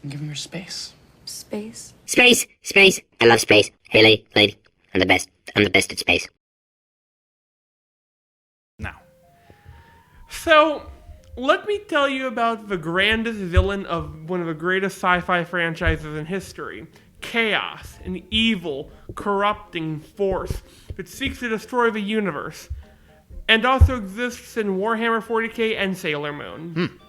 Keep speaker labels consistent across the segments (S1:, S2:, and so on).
S1: And give him your space.
S2: Space?
S3: Space. I love space. Hey, lady. I'm the best. I'm the best at space.
S4: Now. So, let me tell you about the grandest villain of one of the greatest sci-fi franchises in history. Chaos, an evil, corrupting force that seeks to destroy the universe. And also exists in Warhammer 40k and Sailor Moon.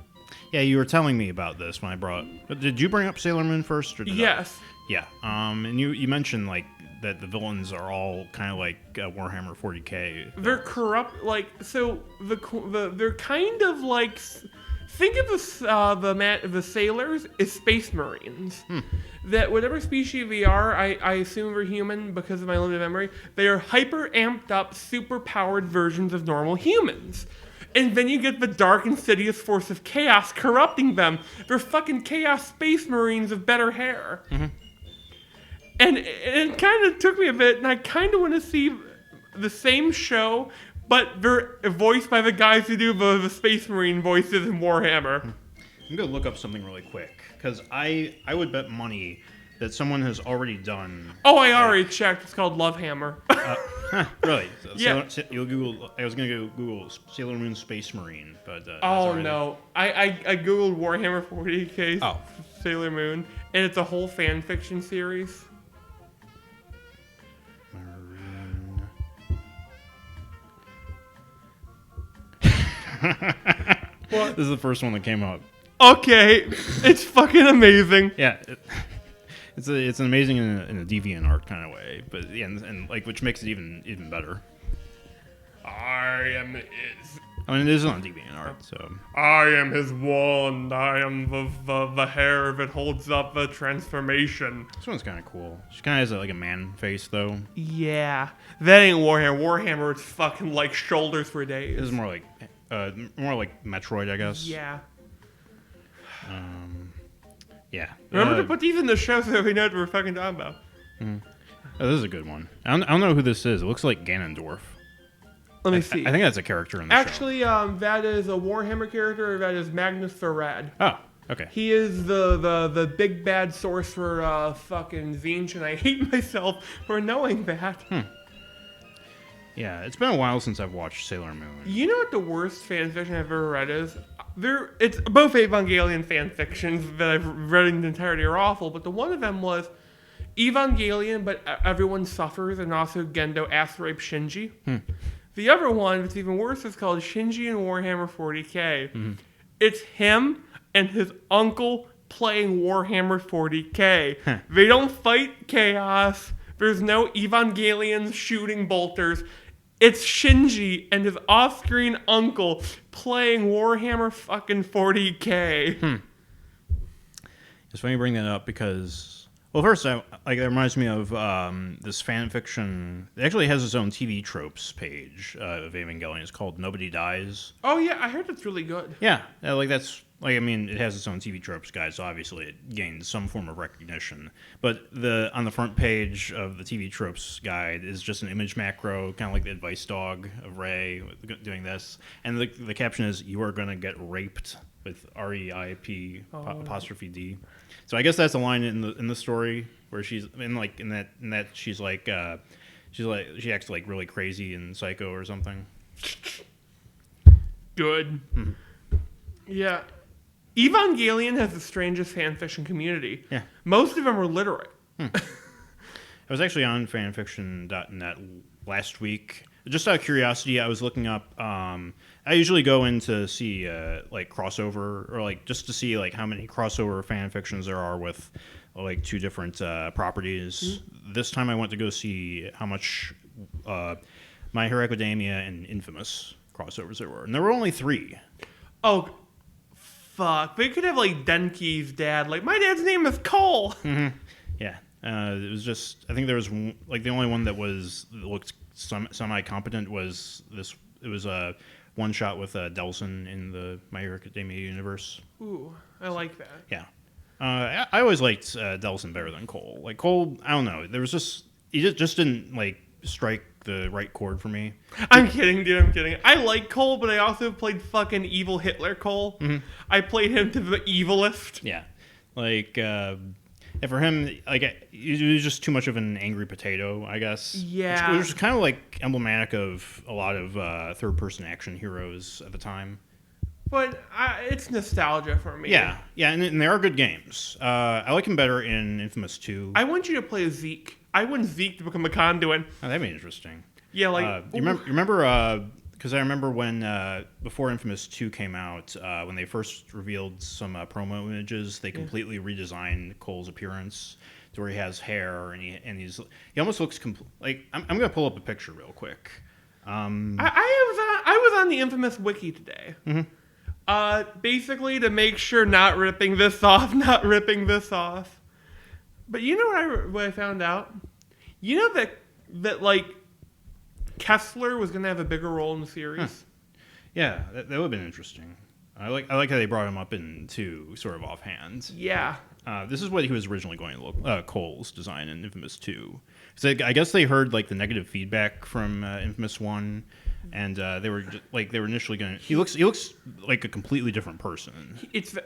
S5: Yeah, you were telling me about this when I brought... Did you bring up Sailor Moon first? Or did
S4: Yes.
S5: Yeah, and you mentioned, like, that the villains are all kind of like Warhammer 40k.
S4: They're corrupt, like, so they're kind of like... Think of the sailors as space marines. That whatever species they are, I assume they're human because of my limited memory, they are hyper amped up, super powered versions of normal humans. And then you get the dark, insidious force of chaos corrupting them. They're fucking chaos space marines with better hair. And it kind of took me a bit, and I kind of want to see the same show, but they're voiced by the guys who do the Space Marine voices in Warhammer.
S5: I'm going to look up something really quick, because I would bet money that someone has already done...
S4: Oh, I already checked. It's called Love Hammer.
S5: Really?
S4: Yeah.
S5: You'll Google... I was going to go Google Sailor Moon Space Marine, but...
S4: Oh, no. I Googled Warhammer 40k Sailor Moon, and it's a whole fan fiction series.
S5: What? This is the first one that came up.
S4: Okay, it's fucking amazing.
S5: Yeah, it's an amazing in a deviant art kind of way, but yeah, and like which makes it even better.
S4: I am his.
S5: I mean, it is on deviant art, so.
S4: I am his wand. I am the hair that holds up the transformation.
S5: This one's kind of cool. She kind of has like a man face though.
S4: Yeah, that ain't Warhammer. Warhammer, it's fucking like shoulders for days.
S5: This is more like Metroid, I guess.
S4: Yeah.
S5: Yeah.
S4: Remember to put these in the show so we know what we're fucking talking about.
S5: Oh, this is a good one. I don't know who this is. It looks like Ganondorf.
S4: Let me see.
S5: I think that's a character in the show.
S4: Actually, that is a Warhammer character. That is Magnus the Rad.
S5: Oh, okay.
S4: He is the big bad sorcerer fucking Zinch, and I hate myself for knowing that.
S5: Yeah, it's been a while since I've watched Sailor Moon.
S4: You know what the worst fanfiction I've ever read is? It's both Evangelion fanfictions that I've read in the entirety are awful, but the one of them was Evangelion, but everyone suffers, and also Gendo ass rape Shinji. The other one, which is even worse, is called Shinji and Warhammer 40k. It's him and his uncle playing Warhammer 40k. They don't fight chaos. There's no Evangelions shooting bolters. It's Shinji and his off-screen uncle playing Warhammer fucking 40k.
S5: It's funny you bring that up because, well, first, that reminds me of this fan fiction. It actually has its own TV tropes page of Evangelion. It's called Nobody Dies.
S4: Oh yeah, I heard it's really good.
S5: Yeah, that's I mean, it has its own TV tropes guide, so obviously it gains some form of recognition. But on the front page of the TV tropes guide is just an image macro, kind of like the advice dog of Ray doing this, and the caption is "You are gonna get raped" with REIP apostrophe D. So I guess that's a line in the story where she's in that she's like she acts like really crazy and psycho or something. Good.
S4: Yeah. Evangelion has the strangest fanfiction community.
S5: Yeah.
S4: Most of them are literate.
S5: I was actually on fanfiction.net last week. Just out of curiosity, I was looking up. I usually go in to see like crossover, or like just to see like how many crossover fan fictions there are with like two different properties. This time I went to go see how much My Hero Academia and Infamous crossovers there were, and there were only 3.
S4: Oh, fuck! They could have like Denki's dad. Like, my dad's name is Cole.
S5: Yeah, it was just. I think there was like the only one that looked semi competent was this. It was a one shot with Delson in the My Hero Academia universe.
S4: Ooh, I like that.
S5: Yeah, I always liked Delson better than Cole. Like Cole, I don't know. There was he just didn't like strike the right chord for me.
S4: I'm kidding, dude. I'm kidding. I like Cole, but I also played fucking evil Hitler Cole. I played him to the evilest.
S5: Yeah. Like, and for him, like, he was just too much of an angry potato, I guess.
S4: Yeah.
S5: Which was kind of like emblematic of a lot of third-person action heroes at the time.
S4: But it's nostalgia for me.
S5: Yeah, and they are good games. I like him better in Infamous 2.
S4: I want you to play Zeke. I want Zeke to become a conduit.
S5: Oh, that'd be interesting.
S4: Yeah, like...
S5: you remember because I remember when, before Infamous 2 came out, when they first revealed some promo images, they completely redesigned Cole's appearance to where he has hair, and he almost looks... like, I'm going to pull up a picture real quick.
S4: I was on the Infamous wiki today. Basically to make sure not ripping this off. But you know what I found out? You know that like Kessler was gonna have a bigger role in the series.
S5: Huh. Yeah, that would have been interesting. I like how they brought him up in 2 sort of offhand.
S4: Yeah.
S5: This is what he was originally going to look. Cole's design in Infamous 2. So I guess they heard like the negative feedback from Infamous 1, and they were initially going. He looks like a completely different person.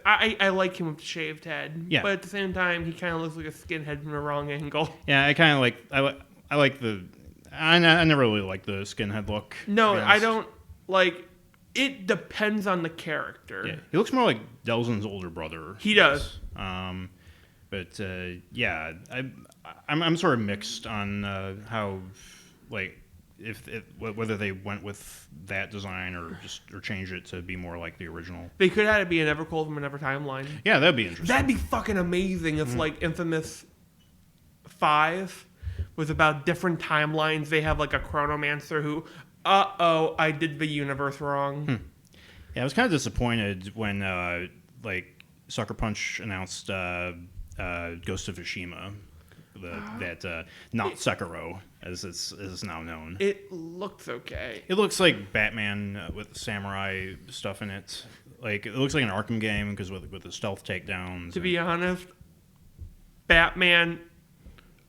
S4: I like him with the shaved head.
S5: Yeah.
S4: But at the same time, he kind of looks like a skinhead from the wrong angle.
S5: Yeah, I like the. I never really liked the skinhead look.
S4: No, I don't like. It depends on the character.
S5: Yeah, he looks more like Delzin's older brother.
S4: He does.
S5: But yeah, I'm sort of mixed on how, like, if whether they went with that design or changed it to be more like the original.
S4: They could have it be an Evercold from another timeline.
S5: Yeah, that'd be interesting.
S4: That'd be fucking amazing if like Infamous 5 was about different timelines. They have like a chronomancer who, I did the universe wrong.
S5: Yeah, I was kind of disappointed when like Sucker Punch announced Ghost of Tsushima, that not Sekiro as it's now known.
S4: It looks okay.
S5: It looks like Batman with samurai stuff in it. Like it looks like an Arkham game because with the stealth takedowns.
S4: To be honest, Batman,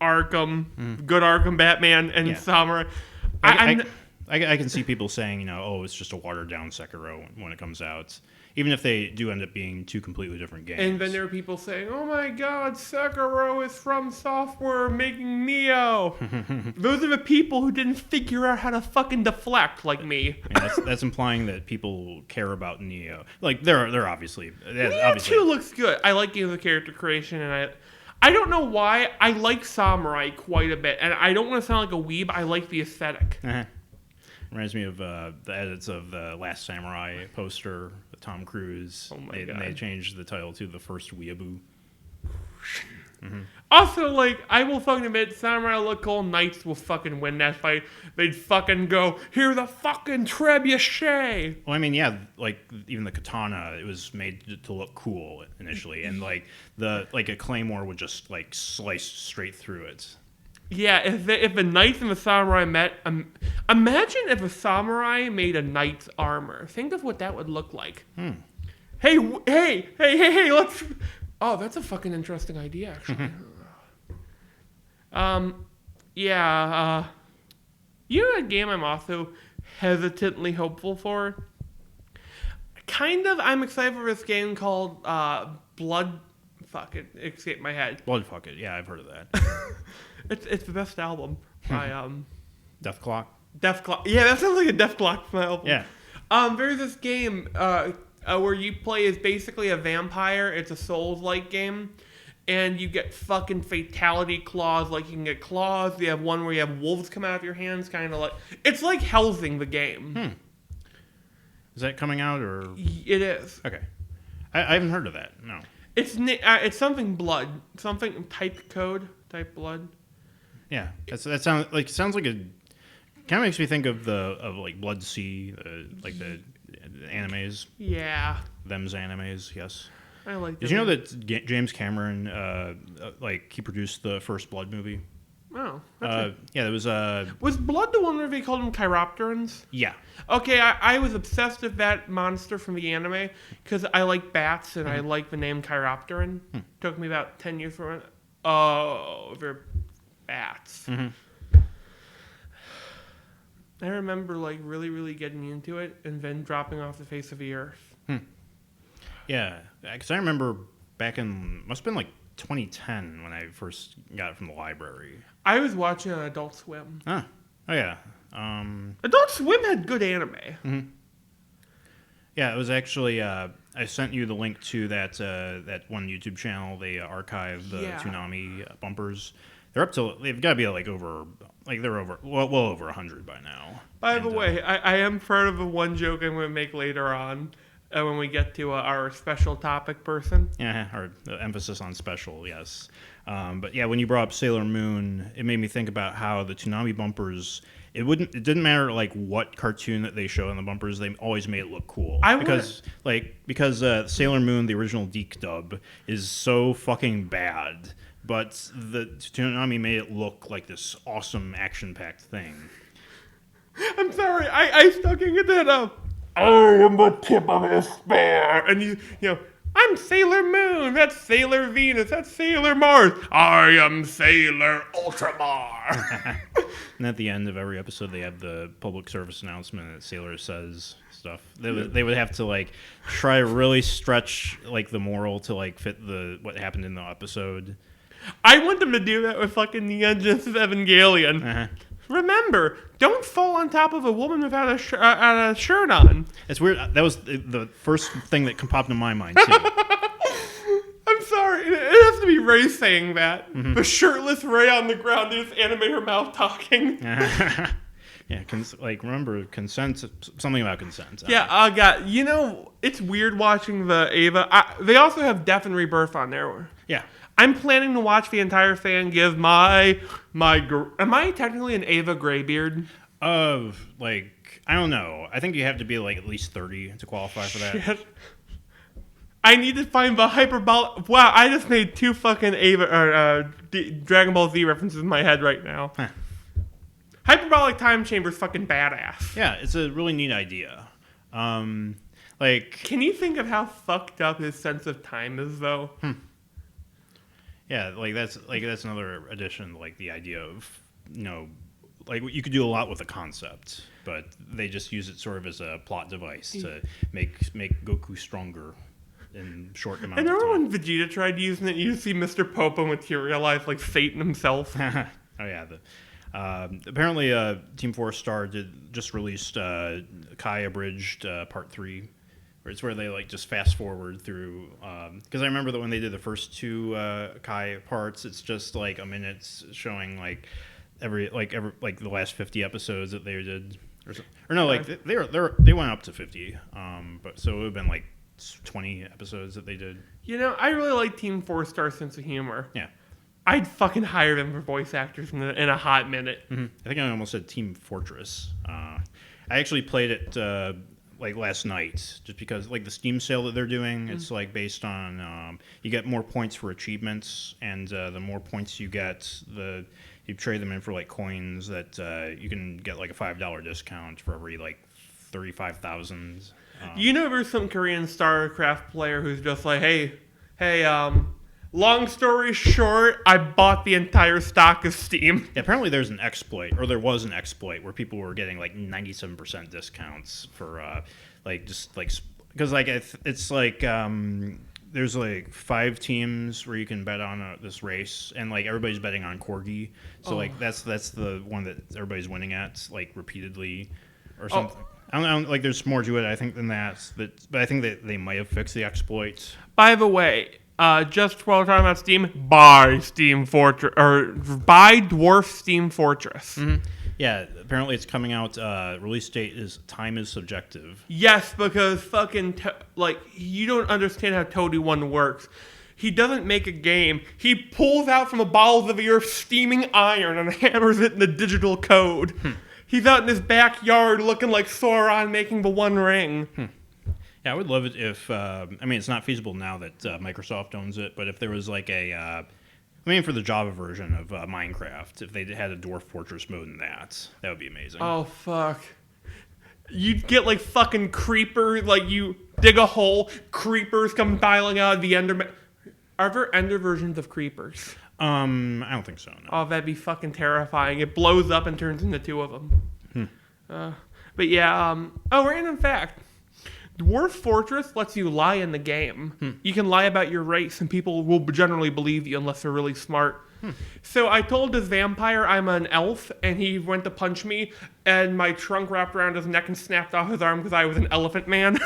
S4: Arkham, good Arkham Batman, and Samurai.
S5: I can see people saying, it's just a watered down Sekiro when it comes out, even if they do end up being 2 completely different games.
S4: And then there are people saying, "Oh my God, Sekiro is from Software making Neo." Those are the people who didn't figure out how to fucking deflect like me.
S5: That's implying that people care about Neo. Like they're obviously.
S4: Neo 2 looks good. I like the character creation, and I don't know why I like Samurai quite a bit, and I don't want to sound like a weeb. I like the aesthetic.
S5: Reminds me of the edits of the Last Samurai poster, the Tom Cruise.
S4: Oh my God.
S5: They changed the title to The First Weeaboo.
S4: Also, like, I will fucking admit, Samurai look cool, Knights will fucking win that fight. They'd fucking go, "Hear the fucking trebuchet!"
S5: Well, I mean, yeah, like, even the katana, it was made to look cool initially, and, like, a claymore would just, like, slice straight through it.
S4: Yeah, if the Knights and the Samurai met, imagine if a Samurai made a Knight's armor. Think of what that would look like. Hey, let's... Oh, that's a fucking interesting idea, actually. You know a game I'm also hesitantly hopeful for? Kind of, I'm excited for this game called Blood... Fuck, it escaped my head.
S5: Blood Fuck It, yeah, I've heard of that.
S4: It's the best album by
S5: Death Clock?
S4: Death Clock. Yeah, that sounds like a Death Clock album.
S5: Yeah.
S4: There's this game where you play as basically a vampire. It's a Souls-like game. And you get fucking fatality claws. Like, you can get claws. You have one where you have wolves come out of your hands. Kind of like... It's like Helsing, the game.
S5: Is that coming out, or...?
S4: It is.
S5: Okay. I haven't heard of that, no.
S4: It's something blood. Something type blood.
S5: Yeah. That sounds like a... Kind of makes me think of like Blood Sea, like the animes.
S4: Yeah.
S5: Them's animes, yes.
S4: I like.
S5: Did you know that James Cameron, he produced the first Blood movie?
S4: Oh.
S5: Yeah, there was
S4: Was Blood the one where they called them Chiropterans?
S5: Yeah.
S4: Okay, I was obsessed with that monster from the anime because I like bats and I like the name Chiropteran. Took me about 10 years for it. Oh, they're bats. I remember like really, really getting into it and then dropping off the face of the earth.
S5: Yeah, because I remember back in, must have been like 2010 when I first got it from the library.
S4: I was watching on Adult Swim.
S5: Oh yeah.
S4: Adult Swim had good anime.
S5: Mm-hmm. Yeah, it was actually. I sent you the link to that one YouTube channel. They archived the Toonami bumpers. They've got to be they're over well over 100 by now.
S4: By the way, I am proud of the one joke I'm going to make later on when we get to our special topic person.
S5: Yeah, or the emphasis on special, yes. But yeah, when you brought up Sailor Moon, it made me think about how the Toonami bumpers. It didn't matter like what cartoon that they show in the bumpers. They always made it look cool. Because Sailor Moon, the original Deke dub, is so fucking bad. But the Toonami made it look like this awesome action-packed thing.
S4: I'm sorry, I still can't get that up. I am the tip of his spear. And you know, I'm Sailor Moon, that's Sailor Venus, that's Sailor Mars. I am Sailor Ultramar.
S5: And at the end of every episode, they have the public service announcement that Sailor says stuff. They would have to like try to really stretch like the moral to like fit what happened in the episode.
S4: I want them to do that with fucking Neon Genesis Evangelion.
S5: Uh-huh.
S4: Remember, don't fall on top of a woman without a shirt on.
S5: It's weird. That was the first thing that popped in my mind, too.
S4: I'm sorry. It has to be Ray saying that. Mm-hmm. The shirtless Ray on the ground, they just animate her mouth talking.
S5: Yeah, remember, consent, something about consent.
S4: Yeah, God. You know, it's weird watching the Ava. They also have Death and Rebirth on there.
S5: Yeah.
S4: I'm planning to watch the entire thing. Give am I technically an Ava Greybeard?
S5: I don't know. I think you have to be like at least 30 to qualify for that.
S4: Shit. I need to find the hyperbolic. Wow, I just made two fucking Dragon Ball Z references in my head right now.
S5: Huh.
S4: Hyperbolic time chamber is fucking badass.
S5: Yeah, it's a really neat idea.
S4: Can you think of how fucked up his sense of time is, though?
S5: Yeah, that's another addition. Like the idea of you could do a lot with a concept, but they just use it sort of as a plot device to make Goku stronger in short amount of time.
S4: And remember when Vegeta tried using it? You see Mr. Popo materialize like Satan himself.
S5: Oh yeah. Apparently, Team 4 just released Kai Abridged Part 3. It's where they just fast forward through, because I remember that when they did the first two Kai parts, it's just like a minute showing every the last 50 episodes that they did, they went up to 50, but so it would have been 20 episodes that they did. You know,
S4: I really like Team 4-Star's sense of humor.
S5: Yeah,
S4: I'd fucking hire them for voice actors in a hot minute.
S5: Mm-hmm. I think I almost said Team Fortress. I actually played it. Last night, just because the Steam sale that they're doing, it's based on you get more points for achievements, and the more points you get, you trade them in for coins that you can get a $5 discount for every 35,000.
S4: There's some Korean StarCraft player who's just hey, long story short, I bought the entire stock of Steam.
S5: Yeah, apparently there was an exploit where people were getting 97% discounts for because it's there's 5 teams where you can bet on this race, and everybody's betting on Corgi, so that's the one that everybody's winning at repeatedly or something. I don't there's more to it I think than that, but I think that they might have fixed the exploit.
S4: By the way, just while we're talking about Steam, buy Steam Fortress, or buy Dwarf Steam Fortress.
S5: Mm-hmm. Yeah, apparently it's coming out. Release date time is subjective.
S4: Yes, because fucking you don't understand how Toady One works. He doesn't make a game. He pulls out from the bowels of the earth steaming iron and hammers it into digital code. He's out in his backyard looking like Sauron making the One Ring.
S5: Yeah, I would love it if, it's not feasible now that Microsoft owns it, but if there was for the Java version of Minecraft, if they had a Dwarf Fortress mode in that would be amazing.
S4: Oh, fuck. You'd get fucking creepers, you dig a hole, creepers come piling out of the Ender. Are there Ender versions of creepers?
S5: I don't think so, no.
S4: Oh, that'd be fucking terrifying. It blows up and turns into 2 of them. But yeah, random fact. Dwarf Fortress lets you lie in the game. You can lie about your race, and people will generally believe you unless they're really smart. So I told this vampire I'm an elf, and he went to punch me, and my trunk wrapped around his neck and snapped off his arm because I was an elephant man.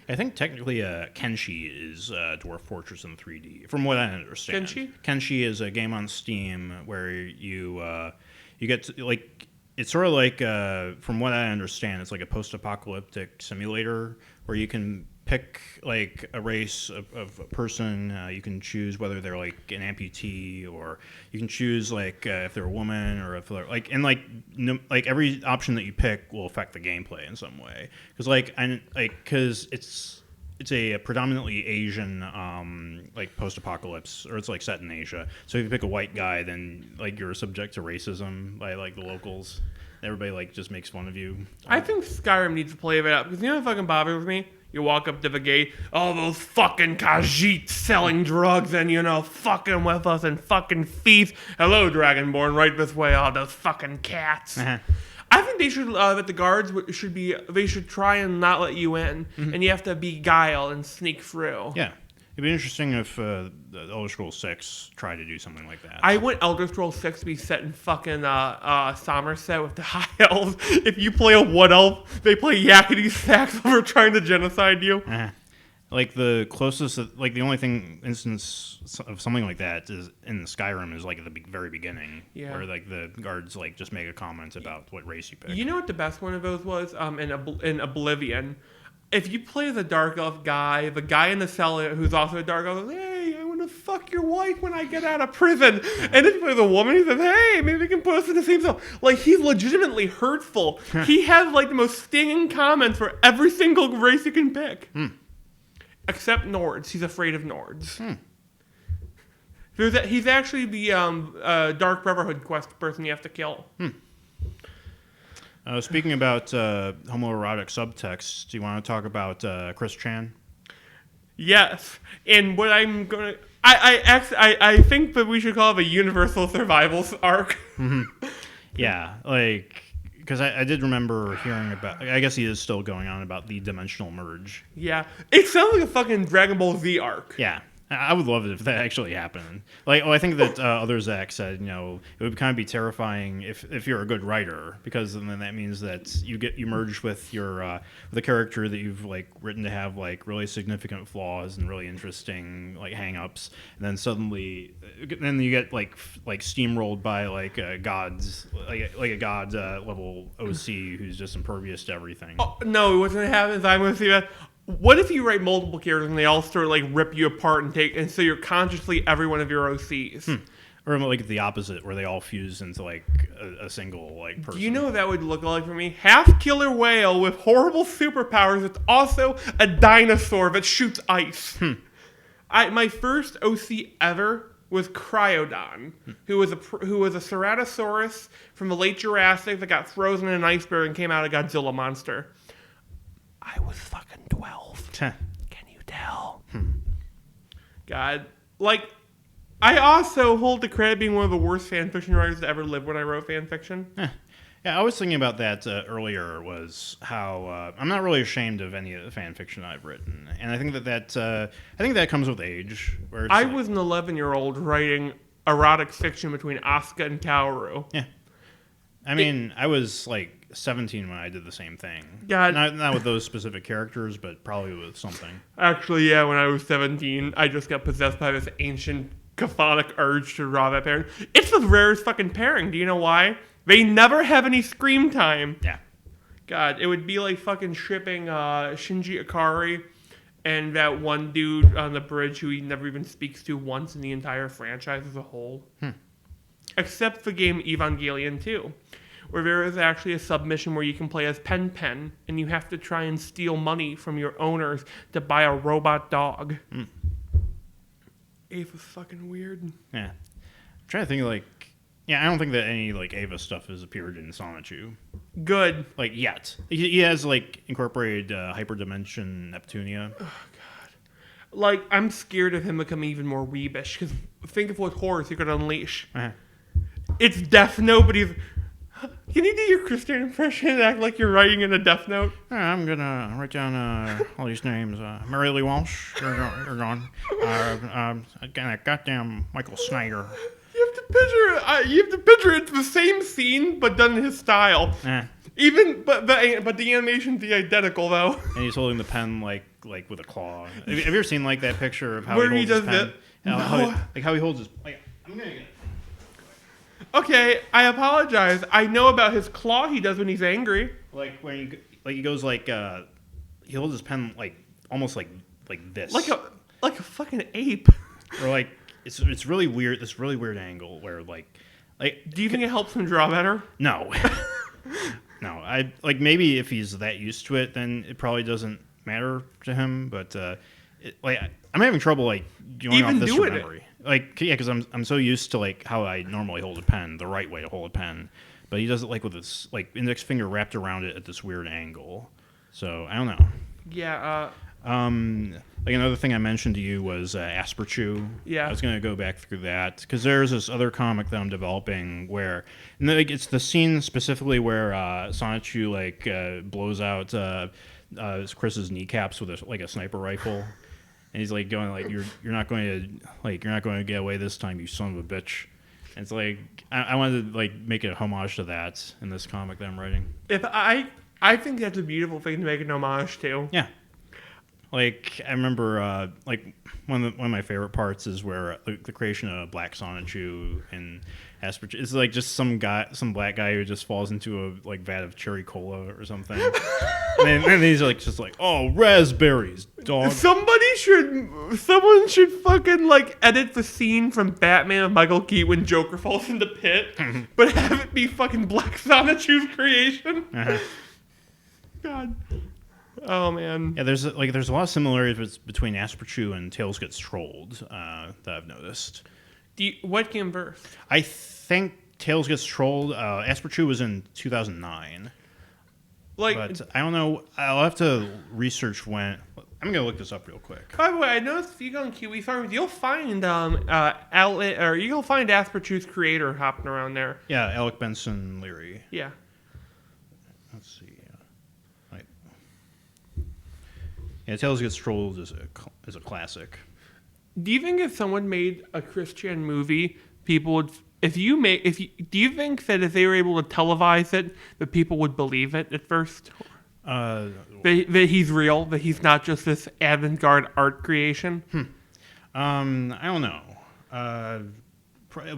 S5: I think technically Kenshi is Dwarf Fortress in 3D, from what I understand. Kenshi is a game on Steam where you get to, like, it's sort of like, from what I understand, it's like a post-apocalyptic simulator where you can pick like a race of a person. You can choose whether they're like an amputee, or you can choose like if they're a woman, or if they're like, and like like every option that you pick will affect the gameplay in some way. Because it's a predominantly Asian like post-apocalypse, or it's like set in Asia. So if you pick a white guy, then like you're subject to racism by like the locals. Everybody like just makes fun of you.
S4: I think Skyrim needs to play it up, because you know what fucking bothers me? You walk up to the gate, all those fucking Khajiits selling drugs and, you know, fucking with us and fucking thieves. Hello, Dragonborn, right this way, all those fucking cats. I think they should, that the guards they should try and not let you in, and you have to beguile and sneak through.
S5: Yeah. It'd be interesting if the Elder Scrolls 6 tried to do something like that.
S4: I want Elder Scrolls 6 to be set in fucking Somerset with the high elves. If you play a wood elf, they play yakety sax over trying to genocide you.
S5: Like the closest, like the only instance of something like that is in the Skyrim is like at the very beginning, where like the guards like just make a comment about what race you pick.
S4: You know what the best one of those was? In Oblivion. If you play the Dark Elf guy, the guy in the cell who's also a Dark Elf, hey, I want to fuck your wife when I get out of prison. And if you play the woman, he says, hey, maybe we can put us in the same cell. Like, he's legitimately hurtful. He has, like, the most stinging comments for every single race you can pick. Except Nords. He's afraid of Nords. He's actually the Dark Brotherhood quest person you have to kill.
S5: Speaking about homoerotic subtext, do you want to talk about Chris Chan?
S4: Yes, and what I'm gonna, I think that we should call it a universal survivals arc.
S5: Yeah, like, because I did remember hearing about, I guess he is still going on about the dimensional merge.
S4: Yeah, it sounds like a fucking Dragon Ball Z arc.
S5: Yeah. I would love it if that actually happened. Like, I think that other Zach said, you know, it would kind of be terrifying if you're a good writer, because then that means that you merge with your the character that you've like written to have like really significant flaws and really interesting like hang-ups, and then suddenly you get like steamrolled by like a god's like a god level OC who's just impervious to everything.
S4: Oh, no, what's gonna happen is I'm gonna see that. What if you write multiple characters and they all sort of like rip you apart and so you're consciously every one of your OCs?
S5: Or like the opposite, where they all fuse into like a single like person.
S4: Do you know what that would look like for me? Half killer whale with horrible superpowers that's also a dinosaur that shoots ice. My first OC ever was Cryodon, who was a Ceratosaurus from the late Jurassic that got frozen in an iceberg and came out a Godzilla monster. I was fucking 12. Can you tell? God. Like, I also hold the credit being one of the worst fanfiction writers to ever live when I wrote fanfiction.
S5: Yeah, I was thinking about that earlier, was how I'm not really ashamed of any of the fanfiction I've written. And I think that comes with age. Where
S4: I was an 11-year-old writing erotic fiction between Asuka and Kaoru.
S5: Yeah. I mean, I was like 17 when I did the same thing.
S4: God.
S5: Not with those specific characters, but probably with something.
S4: Actually, yeah, when I was 17, I just got possessed by this ancient catholic urge to rob that parent. It's the rarest fucking pairing. Do you know why? They never have any scream time.
S5: Yeah.
S4: God, it would be like fucking shipping Shinji Ikari and that one dude on the bridge who he never even speaks to once in the entire franchise as a whole. Except the game Evangelion 2. Where there is actually a submission where you can play as Pen Pen, and you have to try and steal money from your owners to buy a robot dog. Ava's fucking weird.
S5: Yeah. I'm trying to think, like, yeah, I don't think that any, like, Ava stuff has appeared in Sonichu.
S4: Good.
S5: Like, yet. He has, like, incorporated Hyperdimension Neptunia.
S4: Oh, God. Like, I'm scared of him becoming even more weebish, because think of what horrors he could unleash. It's Death Note, but he's... Can you do your Christian impression and act like you're writing in a Death Note?
S5: I'm gonna write down all these names. Mary Lee Walsh, you're gone. Goddamn Michael Snyder.
S4: You have to picture. You have to picture it's the same scene, but done in his style. Even, but the animation's the identical though.
S5: And he's holding the pen like with a claw. Have you ever seen like that picture of how
S4: Where
S5: he
S4: he
S5: holds
S4: does
S5: his pen?
S4: it? No.
S5: How he holds his. Like, I'm gonna get it.
S4: Okay, I apologize. I know about his claw he does when he's angry.
S5: Like when he goes like he holds his pen like almost like this.
S4: Like a fucking ape.
S5: Or like it's really weird. This really weird angle where like.
S4: Do you think it helps him draw better?
S5: No. No, I like maybe if he's that used to it, then it probably doesn't matter to him. But I'm having trouble like going
S4: Even
S5: off this
S4: doing
S5: from memory. Like because I'm so used to like how I normally hold a pen, the right way to hold a pen, but he does it like with his like index finger wrapped around it at this weird angle. So I don't know.
S4: Yeah.
S5: Like another thing I mentioned to you was Asperchew.
S4: Yeah.
S5: I was gonna go back through that because there's this other comic that I'm developing where, and like it's the scene specifically where Sonichu like blows out Chris's kneecaps with a sniper rifle, and he's like going like you're not going to get away this time, you son of a bitch. And it's like I wanted to like make a homage to that in this comic that I'm writing.
S4: I think that's a beautiful thing to make an homage to.
S5: Yeah. Like I remember, like one of my favorite parts is where the creation of Black Sonichu and Asperger is like just some black guy who just falls into a like vat of cherry cola or something, and then he's like just like, oh, raspberries, dog.
S4: Someone should fucking like edit the scene from Batman with Michael Keaton when Joker falls in the pit, but have it be fucking Black Sonichu's creation. God. Oh man.
S5: Yeah, there's a lot of similarities between Asperchew and Tails Gets Trolled that I've noticed.
S4: What came first?
S5: I think Tails Gets Trolled. Asperchew was in 2009. But I don't know. I'll have to research when. I'm gonna look this up real quick.
S4: By the way, I noticed if you go on Kiwi Farms, you'll find outlet or you'll find Asperchew's creator hopping around there.
S5: Yeah, Alec Benson Leary.
S4: Yeah.
S5: Let's see. Yeah, Tails Gets Trolled is a classic.
S4: Do you think if someone made a Christian movie, people would? Do you think that if they were able to televise it, that people would believe it at first? That he's real, that he's not just this avant-garde art creation?
S5: I don't know.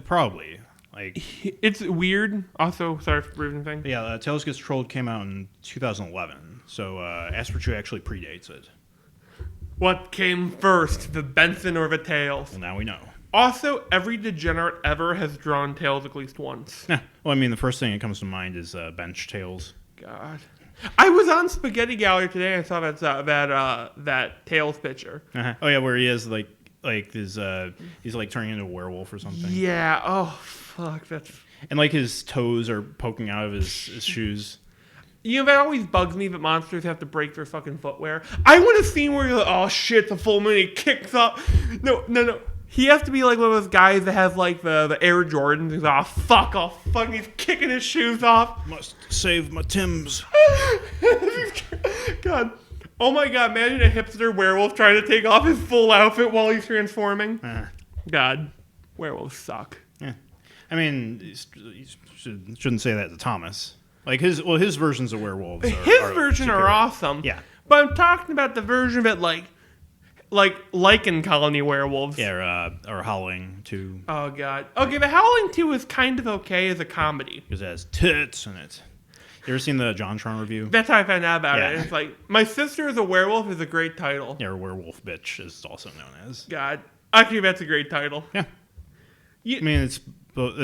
S5: Probably. Like
S4: it's weird. Also, sorry for ruining thing.
S5: Yeah, Tails Gets Trolled came out in 2011, so Asperchew actually predates it.
S4: What came first, the Benson or the Tails?
S5: Well, now we know.
S4: Also, every degenerate ever has drawn Tails at least once.
S5: Yeah. Well, I mean, the first thing that comes to mind is Bench Tails.
S4: God. I was on Spaghetti Gallery today and I saw that Tails picture.
S5: Oh yeah, where he is like his he's like turning into a werewolf or something.
S4: Yeah. Oh fuck, that's.
S5: And like his toes are poking out of his shoes.
S4: You know, that always bugs me that monsters have to break their fucking footwear. I want a scene where you're like, oh shit, it's a full moon, he kicks up. No. He has to be like one of those guys that has like the Air Jordans. He's like, oh fuck, he's kicking his shoes off.
S5: Must save my Timbs.
S4: God. Oh my god, imagine a hipster werewolf trying to take off his full outfit while he's transforming. God. Werewolves suck.
S5: Yeah. I mean, you shouldn't say that to Thomas. Like his versions of werewolves are
S4: awesome.
S5: Yeah.
S4: But I'm talking about the version of it like Lichen Colony werewolves.
S5: Yeah, or Howling 2.
S4: Oh god. Okay, the Howling 2 is kind of okay as a comedy.
S5: Because it has tits in it. You ever seen the JonTron review?
S4: That's how I found out about it. It's like, My Sister is a Werewolf is a great title.
S5: Yeah, or Werewolf Bitch is also known as.
S4: God. Actually, that's a great title.
S5: Yeah. I mean, it's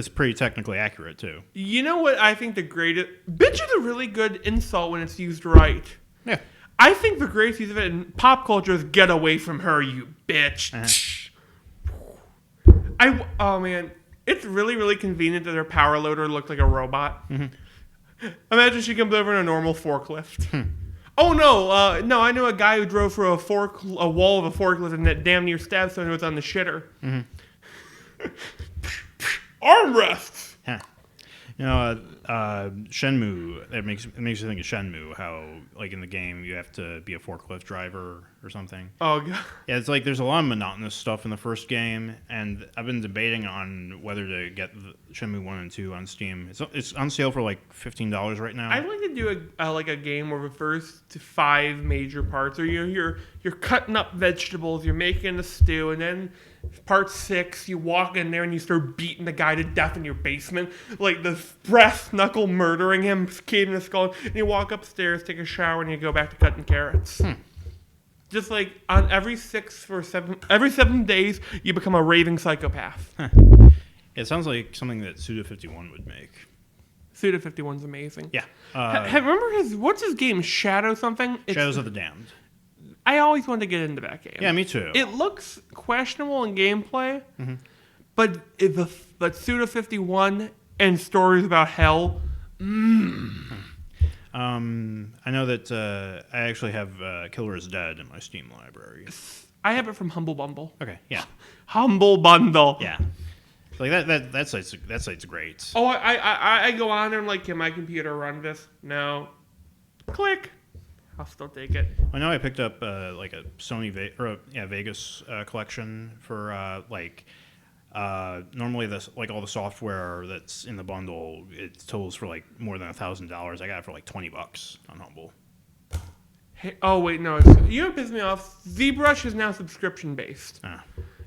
S5: pretty technically accurate, too.
S4: You know what I think the greatest... Bitch is a really good insult when it's used right.
S5: Yeah.
S4: I think the greatest use of it in pop culture is get away from her, you bitch. Oh, man. It's really, really convenient that her power loader looked like a robot. Mm-hmm. Imagine she comes over in a normal forklift. Oh, no. No, I know a guy who drove through a wall of a forklift and that damn near stabbed someone who was on the shitter. Mm-hmm. Armrests.
S5: Huh. Shenmue. It makes me think of Shenmue. How like in the game you have to be a forklift driver or something.
S4: Oh god.
S5: Yeah, it's like there's a lot of monotonous stuff in the first game, and I've been debating on whether to get Shenmue 1 and 2 on Steam. It's on sale for like $15 right now.
S4: I'd like to do a game where the first 5 major parts are you're cutting up vegetables, you're making a stew, and then part 6 you walk in there and you start beating the guy to death in your basement, like the brass knuckle murdering him, caving his skull, and you walk upstairs, take a shower, and you go back to cutting carrots. Just like on every 7 days, you become a raving psychopath.
S5: Huh. It sounds like something that Suda51 would make.
S4: Suda51's amazing.
S5: Yeah.
S4: Remember what's his game? Shadow something?
S5: Shadows of the Damned.
S4: I always wanted to get into that game.
S5: Yeah, me too.
S4: It looks questionable in gameplay, but Suda51 and stories about hell.
S5: I know that I actually have Killer is Dead in my Steam library.
S4: I have it from Humble Bundle.
S5: Okay, yeah.
S4: Humble Bundle.
S5: Yeah. Like that site's great.
S4: Oh, I go on there and like, can my computer run this? No. Click. I'll still take it.
S5: I know I picked up like a Sony Vegas collection for normally all the software that's in the bundle, it totals for like more than $1,000. I got it for like $20 on Humble.
S4: Hey, oh wait, no. You know what pissed me off? ZBrush is now subscription based.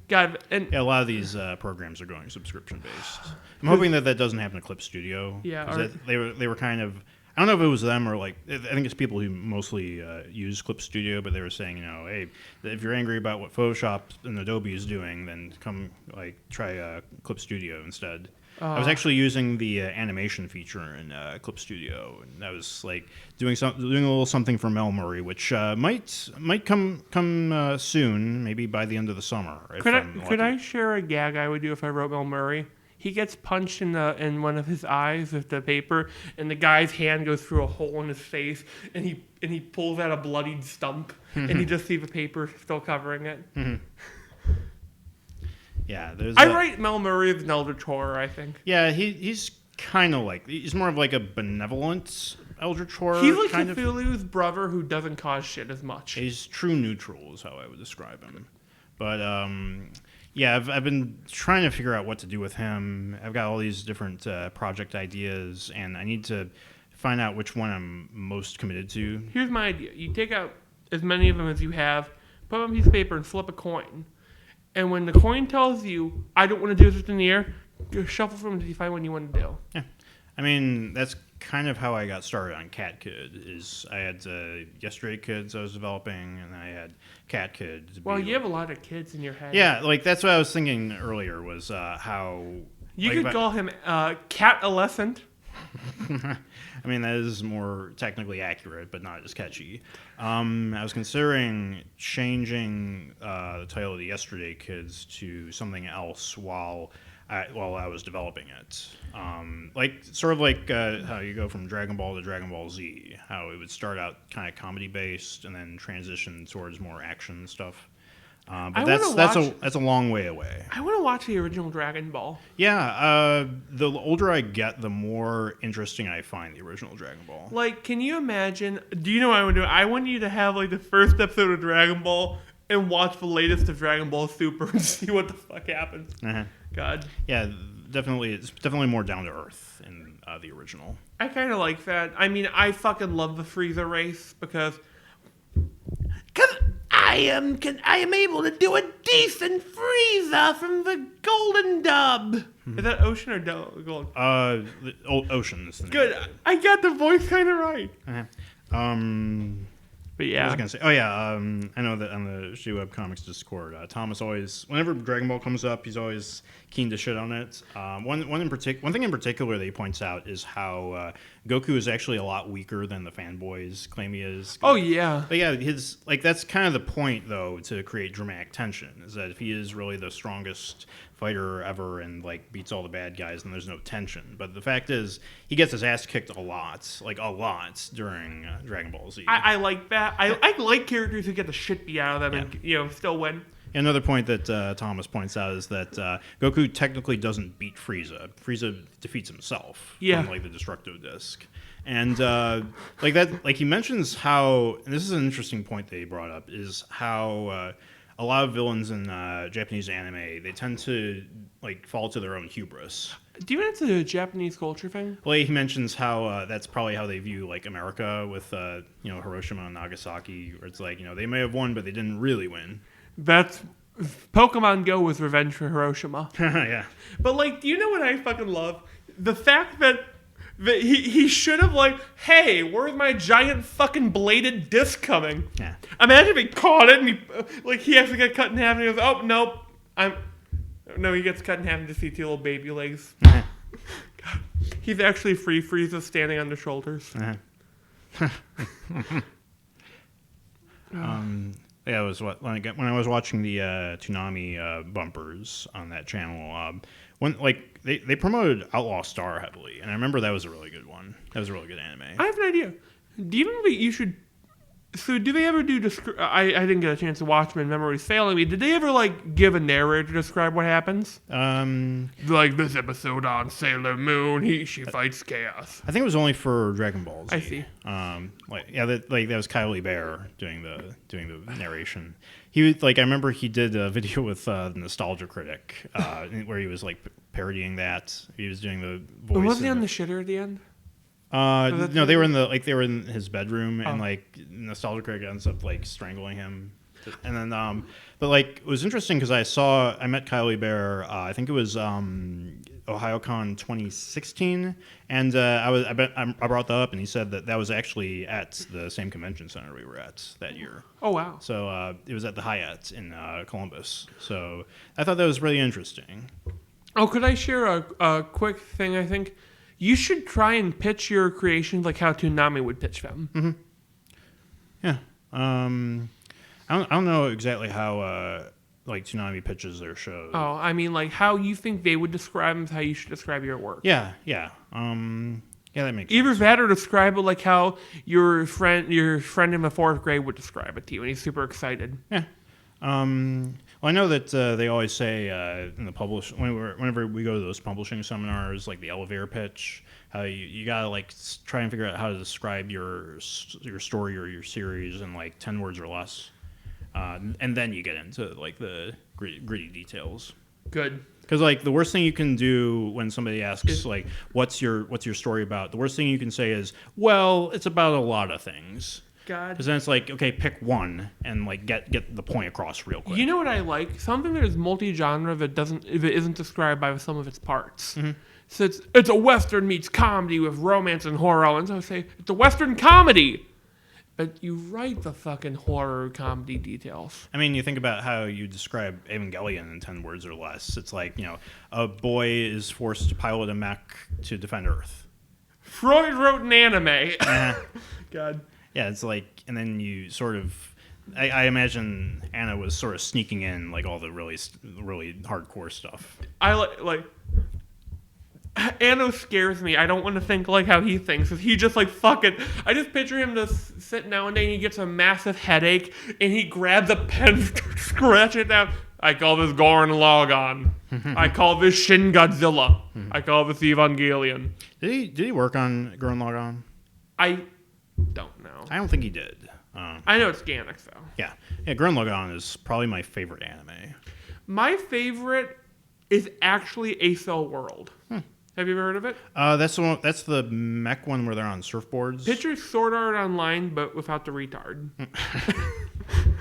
S4: God, and
S5: yeah, a lot of these programs are going subscription based. I'm hoping that doesn't happen to Clip Studio.
S4: Yeah,
S5: they were kind of. I don't know if it was them or like I think it's people who mostly use Clip Studio, but they were saying, hey, if you're angry about what Photoshop and Adobe is doing, then come try Clip Studio instead. I was actually using the animation feature in Clip Studio, and I was like doing a little something for Mel Murray, which might come soon, maybe by the end of the summer.
S4: Could I share a gag I would do if I wrote Mel Murray? He gets punched in one of his eyes with the paper, and the guy's hand goes through a hole in his face, and he pulls out a bloodied stump, and you just see the paper still covering it.
S5: Yeah,
S4: I write Mel Murray as an eldritch horror, I think.
S5: Yeah, he's kind of like he's more of like a benevolent eldritch horror.
S4: He's like Cthulhu's brother who doesn't cause shit as much.
S5: He's true neutral is how I would describe him. But yeah, I've been trying to figure out what to do with him. I've got all these different project ideas, and I need to find out which one I'm most committed to.
S4: Here's my idea. You take out as many of them as you have, put them on a piece of paper, and flip a coin. And when the coin tells you, I don't want to do this in the air, you shuffle from them until you find what you want to do.
S5: Yeah. I mean, that's kind of how I got started on Cat Kid. Is I had Yesterday Kids I was developing, and I had Cat Kid.
S4: Well, you have a lot of kids in your head.
S5: Yeah, like that's what I was thinking earlier was how...
S4: You could call him Cat-alescent.
S5: I mean, that is more technically accurate, but not as catchy. I was considering changing the title of the Yesterday Kids to something else while I was developing it. Sort of like how you go from Dragon Ball to Dragon Ball Z, how it would start out kind of comedy-based and then transition towards more action stuff. But that's a long way away.
S4: I want to watch the original Dragon Ball.
S5: Yeah, the older I get, the more interesting I find the original Dragon Ball.
S4: Like, can you imagine? Do you know what I would do? I want you to have like the first episode of Dragon Ball and watch the latest of Dragon Ball Super and see what the fuck happens. God.
S5: Yeah, definitely. It's definitely more down to earth in the original.
S4: I kind of like that. I mean, I fucking love the Frieza race because I am able to do a decent Frieza from the Golden Dub. Is that Ocean or Gold?
S5: The Ocean is the name.
S4: Good. I got the voice kind of right. But yeah.
S5: What was I going to say? Oh, yeah. I know that on the She-Web Comics Discord, Thomas always, whenever Dragon Ball comes up, he's always keen to shit on it. One thing in particular that he points out is how Goku is actually a lot weaker than the fanboys claim he is.
S4: Oh, yeah.
S5: But yeah, that's kind of the point, though, to create dramatic tension, is that if he is really the strongest fighter ever and beats all the bad guys, then there's no tension. But the fact is, he gets his ass kicked a lot during Dragon Ball Z.
S4: I like that. I like characters who get the shit beat out of them and still win.
S5: Another point that Thomas points out is that Goku technically doesn't beat Frieza. Frieza defeats himself
S4: Yeah.
S5: from like the destructive disc. And like that, like he mentions how, and this is an interesting point that he brought up, is how a lot of villains in Japanese anime, they tend to like fall to their own hubris.
S4: Do you think it's a Japanese culture thing?
S5: Well, he mentions how that's probably how they view like America with Hiroshima and Nagasaki, where it's like they may have won, but they didn't really win.
S4: That's Pokemon Go was revenge for Hiroshima.
S5: Yeah.
S4: But like, do you know what I fucking love? The fact that he should have like, hey, where's my giant fucking bladed disc coming?
S5: Yeah.
S4: Imagine if he caught it and he has to get cut in half and he goes, oh nope, no, he gets cut in half and just see two little baby legs. God, he's actually free Frieza standing on the shoulders.
S5: Yeah, it was when I was watching the Toonami bumpers on that channel. When like they promoted Outlaw Star heavily, and I remember that was a really good one. That was a really good anime.
S4: I have an idea. Do you think you should? So do they ever do? I didn't get a chance to watch them. Memory's failing me. Did they ever like give a narrator to describe what happens? Like this episode on Sailor Moon, she fights chaos.
S5: I think it was only for Dragon Ball Z.
S4: I see.
S5: That was Kylie Bear doing the narration. He was like, I remember he did a video with the Nostalgia Critic where he was like parodying that. He was doing the voice.
S4: But wasn't he on the shitter at the end?
S5: No, they were in his bedroom, and like Nostalgia Critic ends up like strangling him, and then but like it was interesting because I met Kylie Bear. I think it was OhioCon 2016, and I brought that up, and he said that was actually at the same convention center we were at that year.
S4: Oh wow!
S5: So it was at the Hyatt in Columbus. So I thought that was really interesting.
S4: Oh, could I share a quick thing? I think you should try and pitch your creations like how Toonami would pitch them.
S5: Mm-hmm. Yeah. I don't know exactly how like Toonami pitches their shows.
S4: Oh, I mean like how you think they would describe them is how you should describe your work.
S5: Yeah. Yeah, that makes
S4: Either
S5: sense.
S4: that or describe it like how your friend in the fourth grade would describe it to you, and he's super excited.
S5: Yeah. Well, I know that they always say in the whenever we go to those publishing seminars, like the elevator pitch, how you gotta like try and figure out how to describe your story or your series in like 10 words or less, and then you get into like the gritty details.
S4: Good.
S5: Because like the worst thing you can do when somebody asks like what's your story about, the worst thing you can say is, well, it's about a lot of things.
S4: God.
S5: Because then it's like, okay, pick one and like get the point across real quick.
S4: You know what I like? Something that is multi-genre that isn't described by some of its parts.
S5: Mm-hmm.
S4: So it's a Western meets comedy with romance and horror elements. I would say it's a Western comedy, but you write the fucking horror comedy details.
S5: I mean, you think about how you describe Evangelion in 10 words or less. It's like, a boy is forced to pilot a mech to defend Earth.
S4: Freud wrote an anime. God.
S5: Yeah, it's like, and then you sort of, I imagine Anna was sort of sneaking in like all the really hardcore stuff.
S4: I like Anno scares me. I don't want to think like how he thinks. Cause he just like fucking. I just picture him just sitting down one day and he gets a massive headache and he grabs a pen, scratch it down. I call this Gurren Lagann. I call this Shin Godzilla. I call this Evangelion.
S5: Did he work on Gurren Lagann?
S4: I don't know.
S5: I don't think he did.
S4: I know it's Gainax though.
S5: Yeah. Gurren Lagann is probably my favorite anime.
S4: My favorite is actually Acel World. Have you ever heard of it?
S5: That's the one. That's the mech one where they're on surfboards.
S4: Picture Sword Art Online, but without the retard.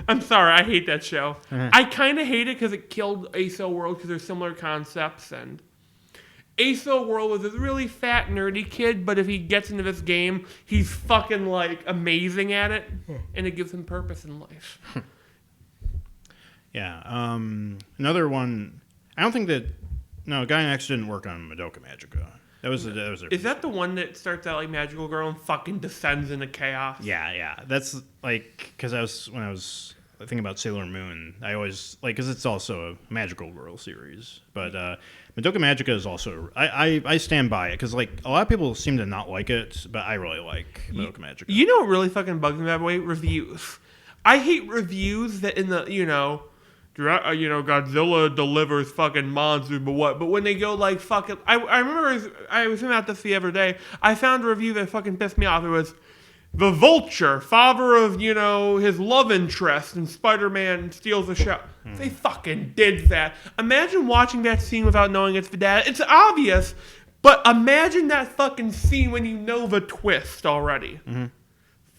S4: I'm sorry, I hate that show. I kind of hate it because it killed Acel World because there's similar concepts, and Acel World was this really fat, nerdy kid, but if he gets into this game, he's fucking like amazing at it, and it gives him purpose in life.
S5: Yeah. Another one. I don't think that. No, Gainax didn't work on Madoka Magica. That was
S4: Is that the one that starts out like Magical Girl and fucking descends into chaos?
S5: Yeah. That's like because when I was thinking about Sailor Moon, I always like because it's also a Magical Girl series, but Madoka Magica is also I stand by it because like a lot of people seem to not like it, but I really like Madoka Magica.
S4: You know what really fucking bugs me that way? Reviews. I hate reviews that in the Godzilla delivers fucking monsters, but what? But when they go like fucking, I remember I was about this the other day. I found a review that fucking pissed me off. It was the Vulture, father of his love interest, and Spider-Man steals the show. They fucking did that. Imagine watching that scene without knowing it's the dad. It's obvious, but imagine that fucking scene when you know the twist already.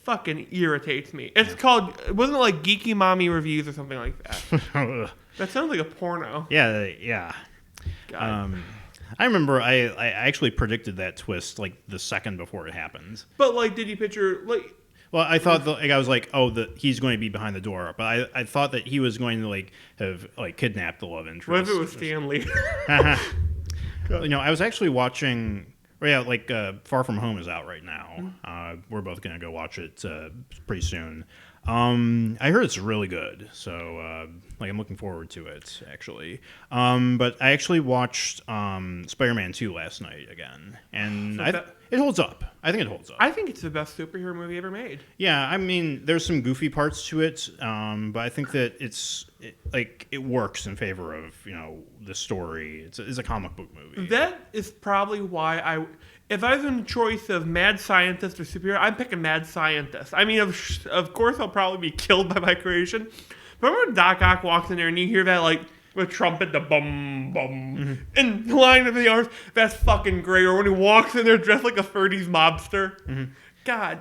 S4: Fucking irritates me. It's called, wasn't it like Geeky Mommy Reviews or something like that? That sounds like a porno.
S5: Yeah.
S4: God.
S5: I remember I actually predicted that twist like the second before it happened.
S4: But like, did you picture like?
S5: Well, I thought I was like, he's going to be behind the door, but I thought that he was going to like have like kidnapped the love interest.
S4: What if it was Stanley?
S5: I was actually watching. Far From Home is out right now. We're both going to go watch it pretty soon. I heard it's really good, so I'm looking forward to it, actually. But I actually watched Spider-Man 2 last night again, and it holds up. I think it holds up.
S4: I think it's the best superhero movie ever made.
S5: Yeah, I mean, there's some goofy parts to it, but I think that it works in favor of the story. It's a comic book movie.
S4: That is probably why if I was in the choice of mad scientist or superhero, I'm picking mad scientist. I mean, of course, I'll probably be killed by my creation. But remember when Doc Ock walks in there and you hear that like the trumpet, the bum bum, and the line of the arms. That's fucking great. Or when he walks in there dressed like a 30s mobster. God.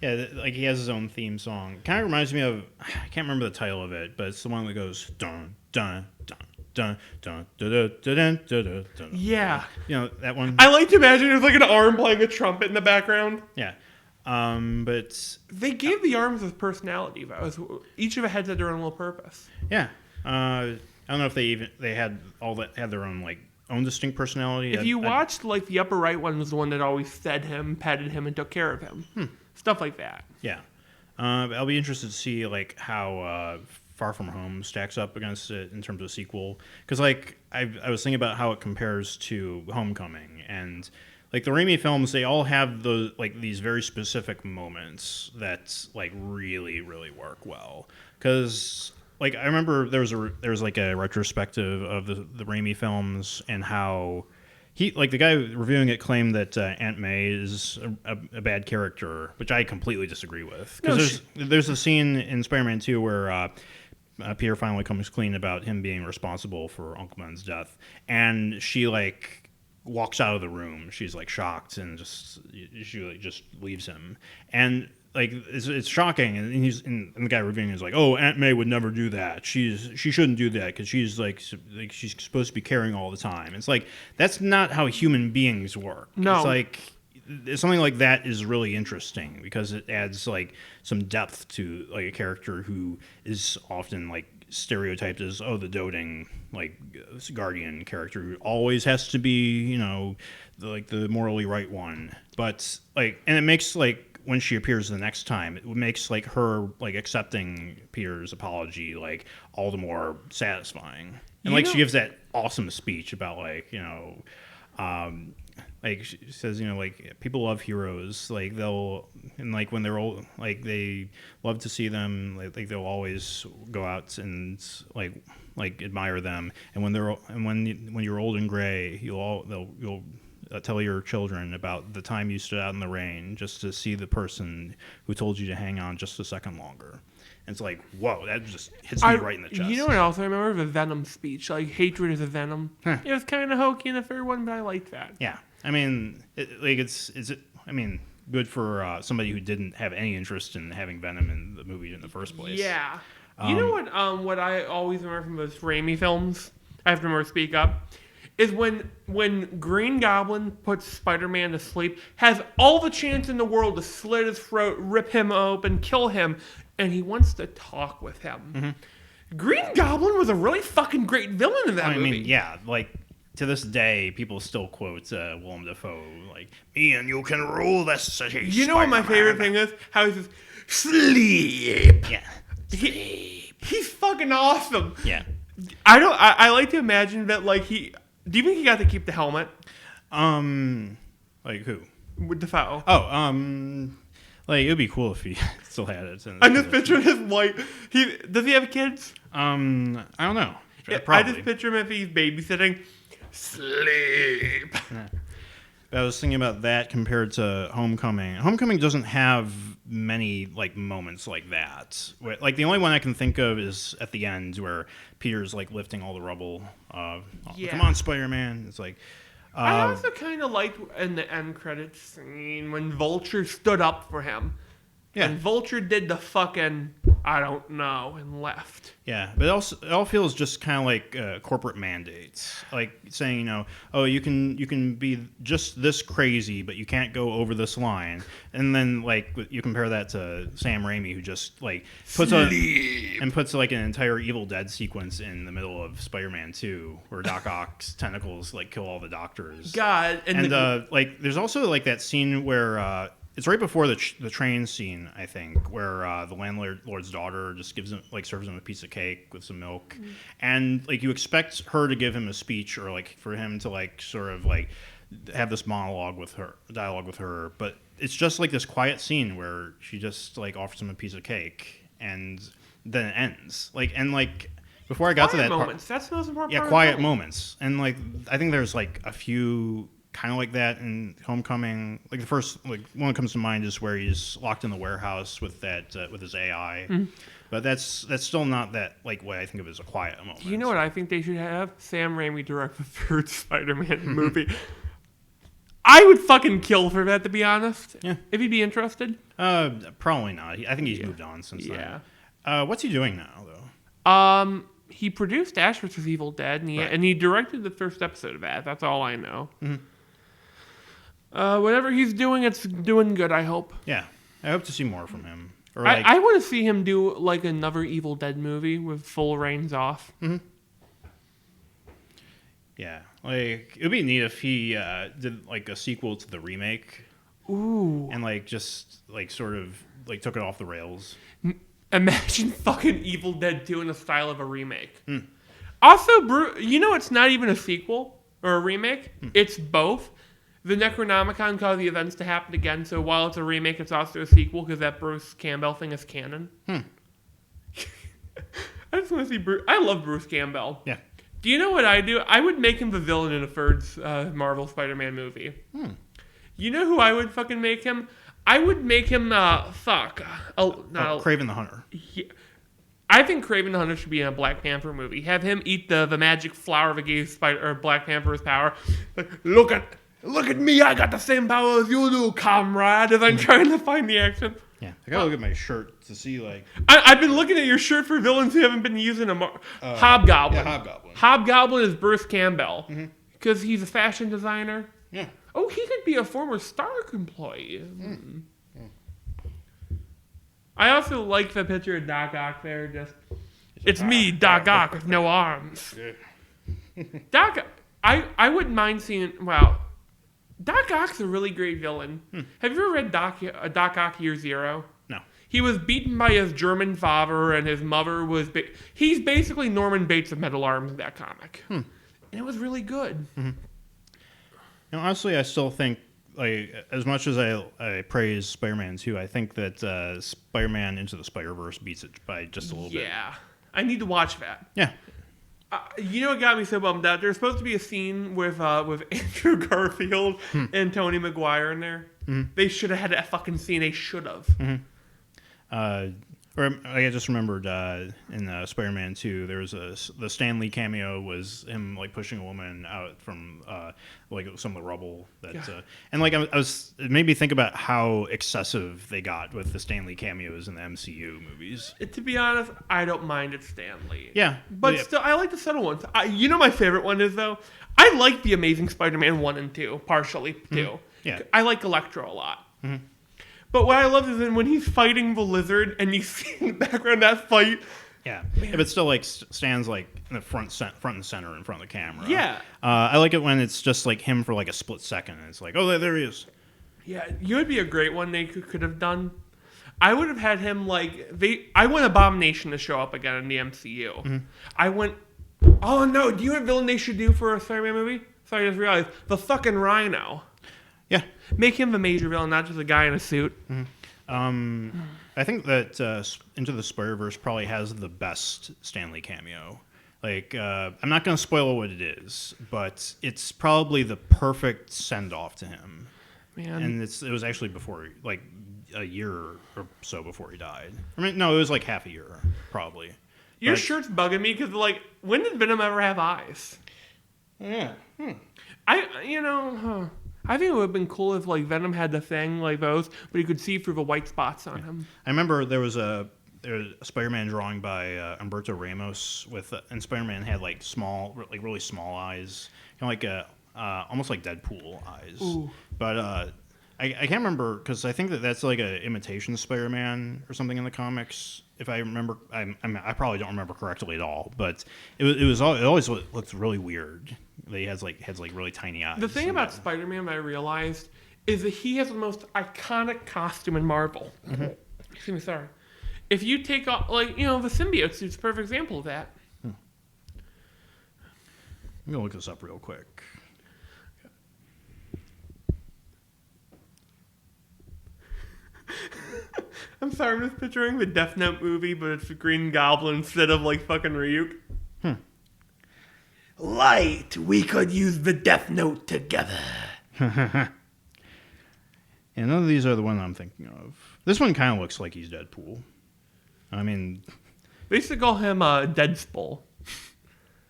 S5: Yeah, like he has his own theme song. Kind of reminds me of, I can't remember the title of it, but it's the one that goes dun dun dun dun dun dun dun dun dun dun.
S4: Yeah.
S5: That one.
S4: I like to imagine there's like an arm playing a trumpet in the background.
S5: Yeah. But
S4: they gave the arms a personality. Each of the heads had their own little purpose.
S5: Yeah. I don't know if they had their own own distinct personality.
S4: If you watched the upper right one was the one that always fed him, petted him, and took care of him. Stuff like that.
S5: Yeah. I'll be interested to see how Far From Home stacks up against it in terms of sequel, because I was thinking about how it compares to Homecoming, and the Raimi films, they all have those these very specific moments that really really work well. Because I remember there was a retrospective of the Raimi films, and how the guy reviewing it claimed that Aunt May is a bad character, which I completely disagree with. Because there's a scene in Spider-Man 2 where Peter finally comes clean about him being responsible for Uncle Ben's death, and she walks out of the room. She's shocked, and she just leaves him. And it's shocking, and the guy reviewing is oh, Aunt May would never do that. She shouldn't do that because she's she's supposed to be caring all the time. It's that's not how human beings work.
S4: No.
S5: It's something like that is really interesting because it adds some depth to a character who is often stereotyped as the doting guardian character who always has to be the morally right one. But and it makes when she appears the next time, it makes her accepting Peter's apology all the more satisfying. And she gives that awesome speech about she says people love heroes, they'll, and when they're old, they love to see them, they'll always go out and admire them, and when you're old and gray, you'll tell your children about the time you stood out in the rain just to see the person who told you to hang on just a second longer. And it's whoa, that just hits me right in the chest.
S4: You know what else I remember? The Venom speech. Hatred is a venom. It was kind of hokey in the third one, but I liked that.
S5: Yeah. I mean, it's good for somebody who didn't have any interest in having Venom in the movie in the first place.
S4: Yeah. You know what I always remember from those Raimi films? I have to remember to speak up. Is when Green Goblin puts Spider-Man to sleep, has all the chance in the world to slit his throat, rip him open, kill him, and he wants to talk with him. Mm-hmm. Green Goblin was a really fucking great villain in that movie.
S5: I mean, yeah, to this day, people still quote Willem Dafoe, me and you can rule this city,
S4: You know what my favorite thing is? How he says, sleep.
S5: Yeah.
S4: He's fucking awesome.
S5: Yeah.
S4: I like to imagine that, do you think he got to keep the helmet?
S5: Who?
S4: With Dafoe.
S5: It would be cool if he still had it.
S4: I'm just picturing his wife. Does he have kids?
S5: I don't know.
S4: I
S5: Probably.
S4: just picture him if he's babysitting. Sleep.
S5: I was thinking about that compared to Homecoming. Homecoming doesn't have many like moments like that. Like the only one I can think of is at the end where Peter's like lifting all the rubble. Come on, Spider-Man! It's like.
S4: I also kind of liked in the end credits scene when Vulture stood up for him.
S5: Yeah.
S4: And Vulture did the fucking I don't know and left.
S5: Yeah, but it all feels just kind of like corporate mandates, like saying, oh, you can be just this crazy, but you can't go over this line. And then like you compare that to Sam Raimi, who just like puts like an entire Evil Dead sequence in the middle of Spider-Man 2, where Doc Ock's tentacles like kill all the doctors.
S4: God,
S5: and like there's also like that scene where. It's right before the train scene, I think, where the landlord's daughter just serves him a piece of cake with some milk, and like you expect her to give him a speech or like for him to like sort of like have this dialogue with her, but it's just like this quiet scene where she just like offers him a piece of cake, and then it ends. Before I got to that
S4: moments. That's the most important part.
S5: Yeah, quiet moments, and like I think there's like a few. Kind of like that in Homecoming. Like the first, like one that comes to mind is where he's locked in the warehouse with that with his AI. But that's still not that like what I think of as a quiet moment.
S4: You know what I think they should have? Sam Raimi direct the third Spider-Man movie. I would fucking kill for that, to be honest.
S5: Yeah.
S4: If he'd be interested.
S5: Probably not. I think he's moved on since then. What's he doing now though?
S4: He produced Ash vs. Evil Dead, and he directed the first episode of that. That's all I know. Whatever he's doing, it's doing good, I hope.
S5: Yeah. I hope to see more from him. Or
S4: I want to see him do like another Evil Dead movie with full reins off.
S5: Yeah. Like, it would be neat if he did like a sequel to the remake.
S4: Ooh.
S5: And like just like sort of like took it off the rails.
S4: Imagine fucking Evil Dead 2 in the style of a remake. Also, it's not even a sequel or a remake. It's both. The Necronomicon caused the events to happen again, so while it's a remake, it's also a sequel because that Bruce Campbell thing is canon. I just want to see Bruce. I love Bruce Campbell.
S5: Yeah.
S4: Do you know what I do? I would make him the villain in a third Marvel Spider-Man movie. You know who I would fucking make him? I would make him,
S5: Kraven the Hunter.
S4: Yeah. I think Kraven the Hunter should be in a Black Panther movie. Have him eat the magic flower that gave Black Panther's power. Like, look at me, I got the same power as you do, comrade, as I'm trying to find the action.
S5: Yeah, I gotta look at my shirt to see, like...
S4: I've been looking at your shirt for villains who haven't been using Hobgoblin.
S5: Yeah, Hobgoblin.
S4: Hobgoblin is Bruce Campbell. Because he's a fashion designer.
S5: Yeah.
S4: Oh, he could be a former Stark employee. I also like the picture of Doc Ock there. It's me, Doc Ock, with no arms. Doc, I wouldn't mind seeing... Wow. Doc Ock's a really great villain. Have you ever read Doc Ock Year Zero?
S5: No.
S4: He was beaten by his German father, and his mother was... He's basically Norman Bates of Metal Arms in that comic. And it was really good.
S5: Honestly, I still think, like, as much as I praise Spider-Man 2, I think that Spider-Man Into the Spider-Verse beats it by just a little bit.
S4: Yeah. I need to watch that.
S5: Yeah.
S4: You know what got me so bummed out? There's supposed to be a scene with Andrew Garfield and Tony Maguire in there. They should have had that fucking scene. They should have.
S5: Or I just remembered in Spider-Man 2, there was the Stan Lee cameo was him like pushing a woman out from like some of the rubble. And like it made me think about how excessive they got with the Stan Lee cameos in the MCU movies.
S4: To be honest, I don't mind it, Stan Lee.
S5: Yeah,
S4: but still, I like the subtle ones. You know, my favorite one is though. I like the Amazing Spider-Man 1 and 2, partially too.
S5: Yeah,
S4: I like Electro a lot. But what I love is when he's fighting the lizard and you see in the background that fight.
S5: Yeah, but still like stands like in the front and center in front of the camera.
S4: Yeah.
S5: I like it when it's just like him for like a split second. And it's like, oh, there he is.
S4: Yeah, you would be a great one they could have done. I would have had him like I want Abomination to show up again in the MCU. I went. Oh no! Do you know what villain they should do for a Spider-Man movie? Sorry, I just realized the fucking Rhino.
S5: Yeah.
S4: Make him the major villain, not just a guy in a suit.
S5: I think that Into the Spider-Verse probably has the best Stan Lee cameo. Like, I'm not going to spoil what it is, but it's probably the perfect send-off to him.
S4: Man.
S5: And it was actually before, like, a year or so before he died. I mean, no, it was like half a year, probably.
S4: Your shirt's bugging me because, like, when did Venom ever have eyes?
S5: Yeah.
S4: I think it would have been cool if, like, Venom had the thing like those, but you could see through the white spots on him.
S5: I remember there was a Spider-Man drawing by Humberto Ramos and Spider-Man had like really small eyes, kind of like almost like Deadpool eyes.
S4: Ooh.
S5: But I can't remember because I think that's like an imitation Spider-Man or something in the comics. If I remember, I probably don't remember correctly at all. But it always looked really weird. He has like really tiny eyes.
S4: The thing about Spider-Man that I realized is that he has the most iconic costume in Marvel. Mm-hmm. Excuse me, sorry. If you take off, like, the symbiote suit's a perfect example of that.
S5: I'm going to look this up real quick.
S4: I'm sorry, I'm just picturing the Death Note movie, but it's the Green Goblin instead of, like, fucking Ryuk. Light, we could use the Death Note together.
S5: Yeah, none of these are the one I'm thinking of. This one kind of looks like he's Deadpool. I mean,
S4: they used to call him Deadspool.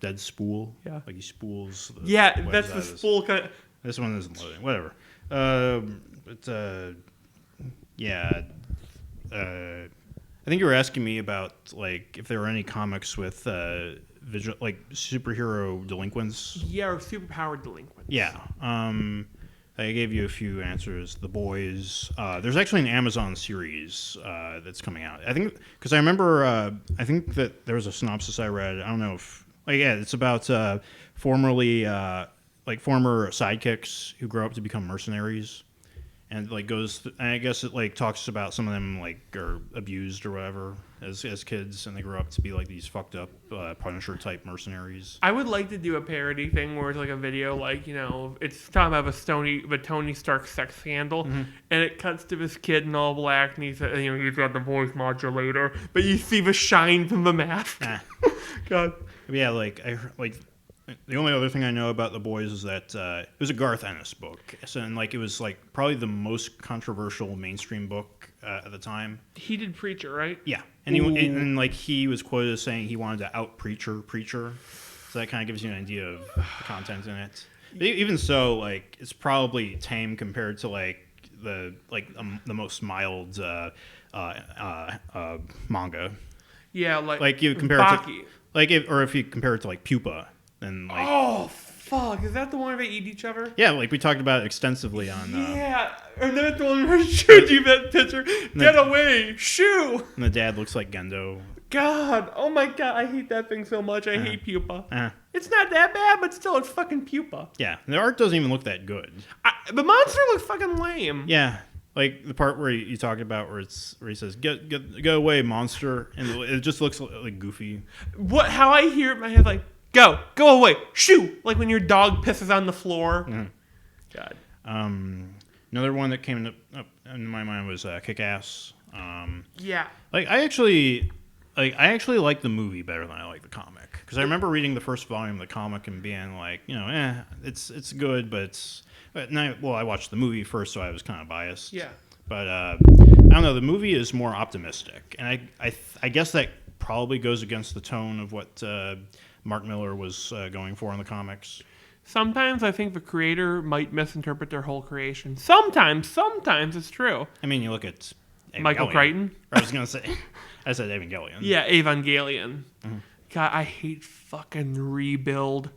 S5: Deadspool?
S4: Yeah.
S5: Like he spools.
S4: That's the spool kind of...
S5: This one isn't loading. Whatever. Yeah. I think you were asking me about like if there were any comics with superhero delinquents.
S4: Yeah, or superpowered delinquents.
S5: Yeah. I gave you a few answers. The Boys. There's actually an Amazon series that's coming out. I think because I remember. I think that there was a synopsis I read. I don't know if it's about former sidekicks who grow up to become mercenaries, and like I guess it like talks about some of them like are abused or whatever as kids, and they grow up to be like these fucked up Punisher type mercenaries.
S4: I would like to do a parody thing where it's like a video like it's talking about the Tony Stark sex scandal, and it cuts to this kid in all black, and he's got the voice modulator, but you see the shine from the mask. God.
S5: Yeah, the only other thing I know about The Boys is that it was a Garth Ennis book, and like it was like probably the most controversial mainstream book at the time.
S4: He did Preacher, right?
S5: Yeah, and he was quoted as saying he wanted to out Preacher, so that kind of gives you an idea of the content in it. But even so, like it's probably tame compared to like the most mild manga.
S4: Yeah,
S5: like you compare
S4: Baki.
S5: if you compare it to like Pupa. And like,
S4: oh fuck! Is that the one where they eat each other?
S5: Yeah, like we talked about it extensively on.
S4: Yeah, and that's the one where I showed you that picture. Get away, shoo!
S5: And the dad looks like Gendo.
S4: God, oh my god, I hate that thing so much. I hate Pupa. It's not that bad, but still, it's fucking Pupa.
S5: Yeah, the art doesn't even look that good.
S4: The monster looks fucking lame.
S5: Yeah, like the part where you talked about where he says "Get away, monster," and it just looks like goofy.
S4: How I hear it in my head, like. Go away, shoo! Like when your dog pisses on the floor.
S5: Mm-hmm.
S4: God.
S5: Another one that came up in my mind was Kick-Ass.
S4: Yeah.
S5: Like I actually like the movie better than I like the comic because I remember reading the first volume of the comic and being like, it's good, but I watched the movie first, so I was kind of biased.
S4: Yeah.
S5: But I don't know. The movie is more optimistic, and I guess that probably goes against the tone of what Mark Miller was going for in the comics.
S4: Sometimes I think the creator might misinterpret their whole creation. Sometimes it's true.
S5: I mean, you look at
S4: Michael Crichton.
S5: I was going to say, I said Evangelion.
S4: Yeah, Evangelion. Mm-hmm. God, I hate fucking Rebuild.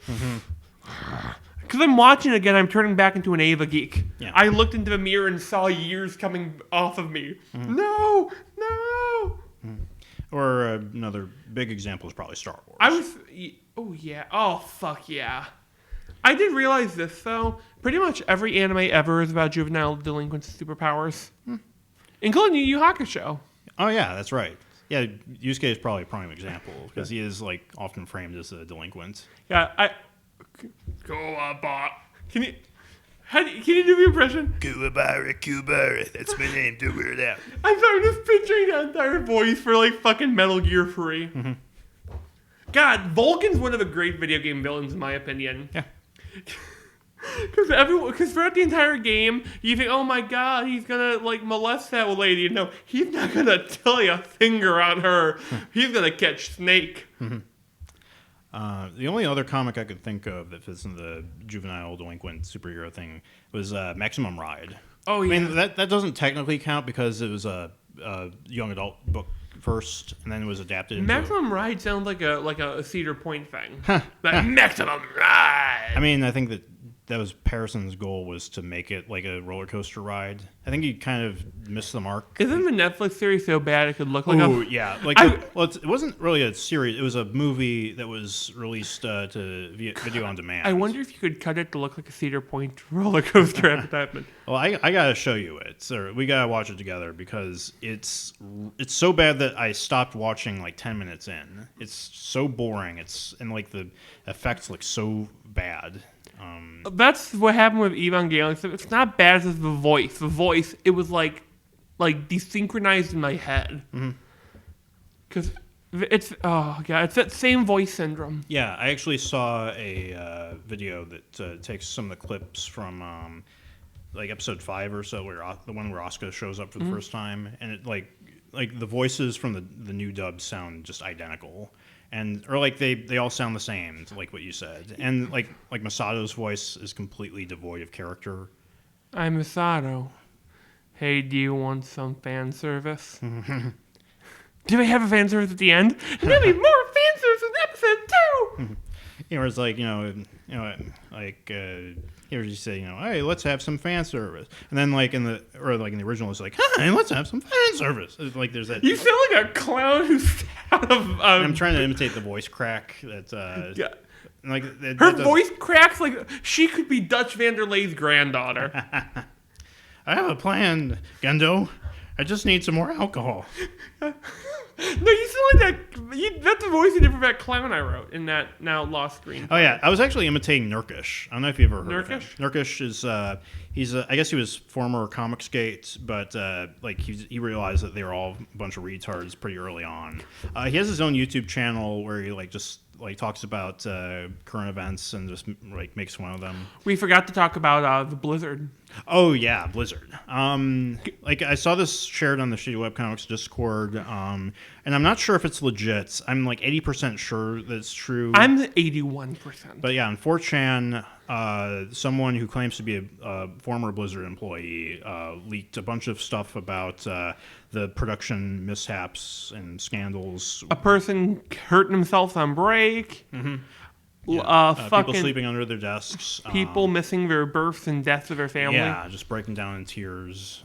S4: Because I'm watching it again, I'm turning back into an Eva geek.
S5: Yeah.
S4: I looked into the mirror and saw years coming off of me. Mm-hmm. No!
S5: Mm-hmm. Or another big example is probably Star Wars.
S4: Oh, fuck yeah. I did realize this, though. Pretty much every anime ever is about juvenile delinquents' superpowers. Including Yu Yu Hakusho.
S5: Oh, yeah, that's right. Yeah, Yusuke is probably a prime example, because he is, like, often framed as a delinquent.
S4: Yeah, Go on, bot. Can you... Can you do the impression?
S5: Kubara, that's my name, do weird out.
S4: I'm sorry, I'm just picturing that entire voice for like fucking Metal Gear 3. Mm-hmm. God, Vulcan's one of the great video game villains in my opinion.
S5: Yeah.
S4: Because throughout the entire game, you think, oh my god, he's gonna like molest that lady. No, he's not gonna lay a finger on her. He's gonna catch Snake.
S5: Mm-hmm. The only other comic I could think of that fits in the juvenile delinquent superhero thing was Maximum Ride.
S4: Oh yeah.
S5: I mean that doesn't technically count because it was a young adult book first, and then it was adapted into
S4: Maximum Ride sounds like a Cedar Point thing. Like Maximum Ride.
S5: I mean, I think that was Patterson's goal, was to make it like a roller coaster ride. I think he kind of missed the mark.
S4: Isn't the Netflix series so bad it could look like
S5: yeah. Like, it wasn't really a series. It was a movie that was released to video on demand.
S4: I wonder if you could cut it to look like a Cedar Point roller coaster advertisement.
S5: Well, I gotta show you it. So we gotta watch it together because it's so bad that I stopped watching like 10 minutes in. It's so boring. And like the effects look so bad.
S4: That's what happened with Evangelion. So it's not bad as the voice. The voice, it was like desynchronized in my head. Because it's it's that same voice syndrome.
S5: Yeah, I actually saw a video that takes some of the clips from like episode 5 or so, where the one where Asuka shows up for the first time, and it like the voices from the new dub sound just identical. Or like they all sound the same, like what you said. And like Masato's voice is completely devoid of character.
S4: I'm Masato. Hey, do you want some fan service? Do they have a fan service at the end? There'll be more fan service in episode 2!
S5: It's like, here's you say, hey, let's have some fan service. And then like in the original, it's like, hey, let's have some fan service. It's like there's that.
S4: You sound like a clown who's out of.
S5: I'm trying to imitate the voice crack. That
S4: yeah.
S5: Like
S4: her voice cracks like she could be Dutch Vanderlei's granddaughter.
S5: I have a plan, Gendo. I just need some more alcohol.
S4: No, you sound like that. That's the voice you did for that clown I wrote in that now lost screen.
S5: Oh yeah, I was actually imitating Nurkish. I don't know if you've ever heard of him. Nurkish is I guess he was former Comicsgate, but like he realized that they were all a bunch of retards pretty early on. He has his own YouTube channel where he just talks about current events and just like makes fun of them.
S4: We forgot to talk about the Blizzard.
S5: Oh yeah, Blizzard. Like I saw this shared on the Shitty Webcomics Discord, and I'm not sure if it's legit. I'm like 80% sure that it's true.
S4: I'm 81%.
S5: But yeah, on 4chan, someone who claims to be a former Blizzard employee leaked a bunch of stuff about the production mishaps and scandals.
S4: A person hurting himself on break.
S5: Mm-hmm. Yeah.
S4: Fucking
S5: people sleeping under their desks.
S4: People missing their births and deaths of their family.
S5: Yeah, just breaking down in tears.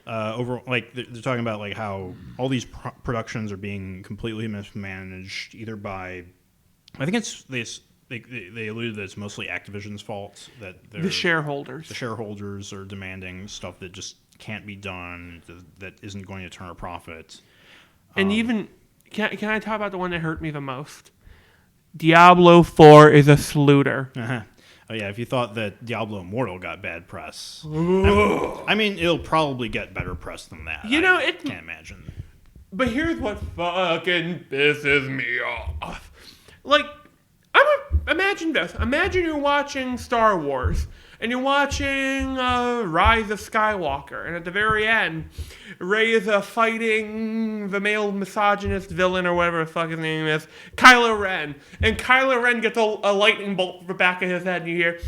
S5: Over like they're talking about like how all these productions are being completely mismanaged, either by, I think it's they alluded that it's mostly Activision's fault, that
S4: the shareholders
S5: are demanding stuff that just can't be done, that isn't going to turn a profit.
S4: And even can I talk about the one that hurt me the most? Diablo 4 is a slooter.
S5: Uh-huh. Oh yeah, if you thought that Diablo Immortal got bad press, I mean, it'll probably get better press than that. I can't imagine.
S4: But here's what fucking pisses me off. Like, imagine this. Imagine you're watching Star Wars, and you're watching Rise of Skywalker, and at the very end, Rey is fighting the male misogynist villain, or whatever the fuck his name is, Kylo Ren. And Kylo Ren gets a lightning bolt from the back of his head, and you hear,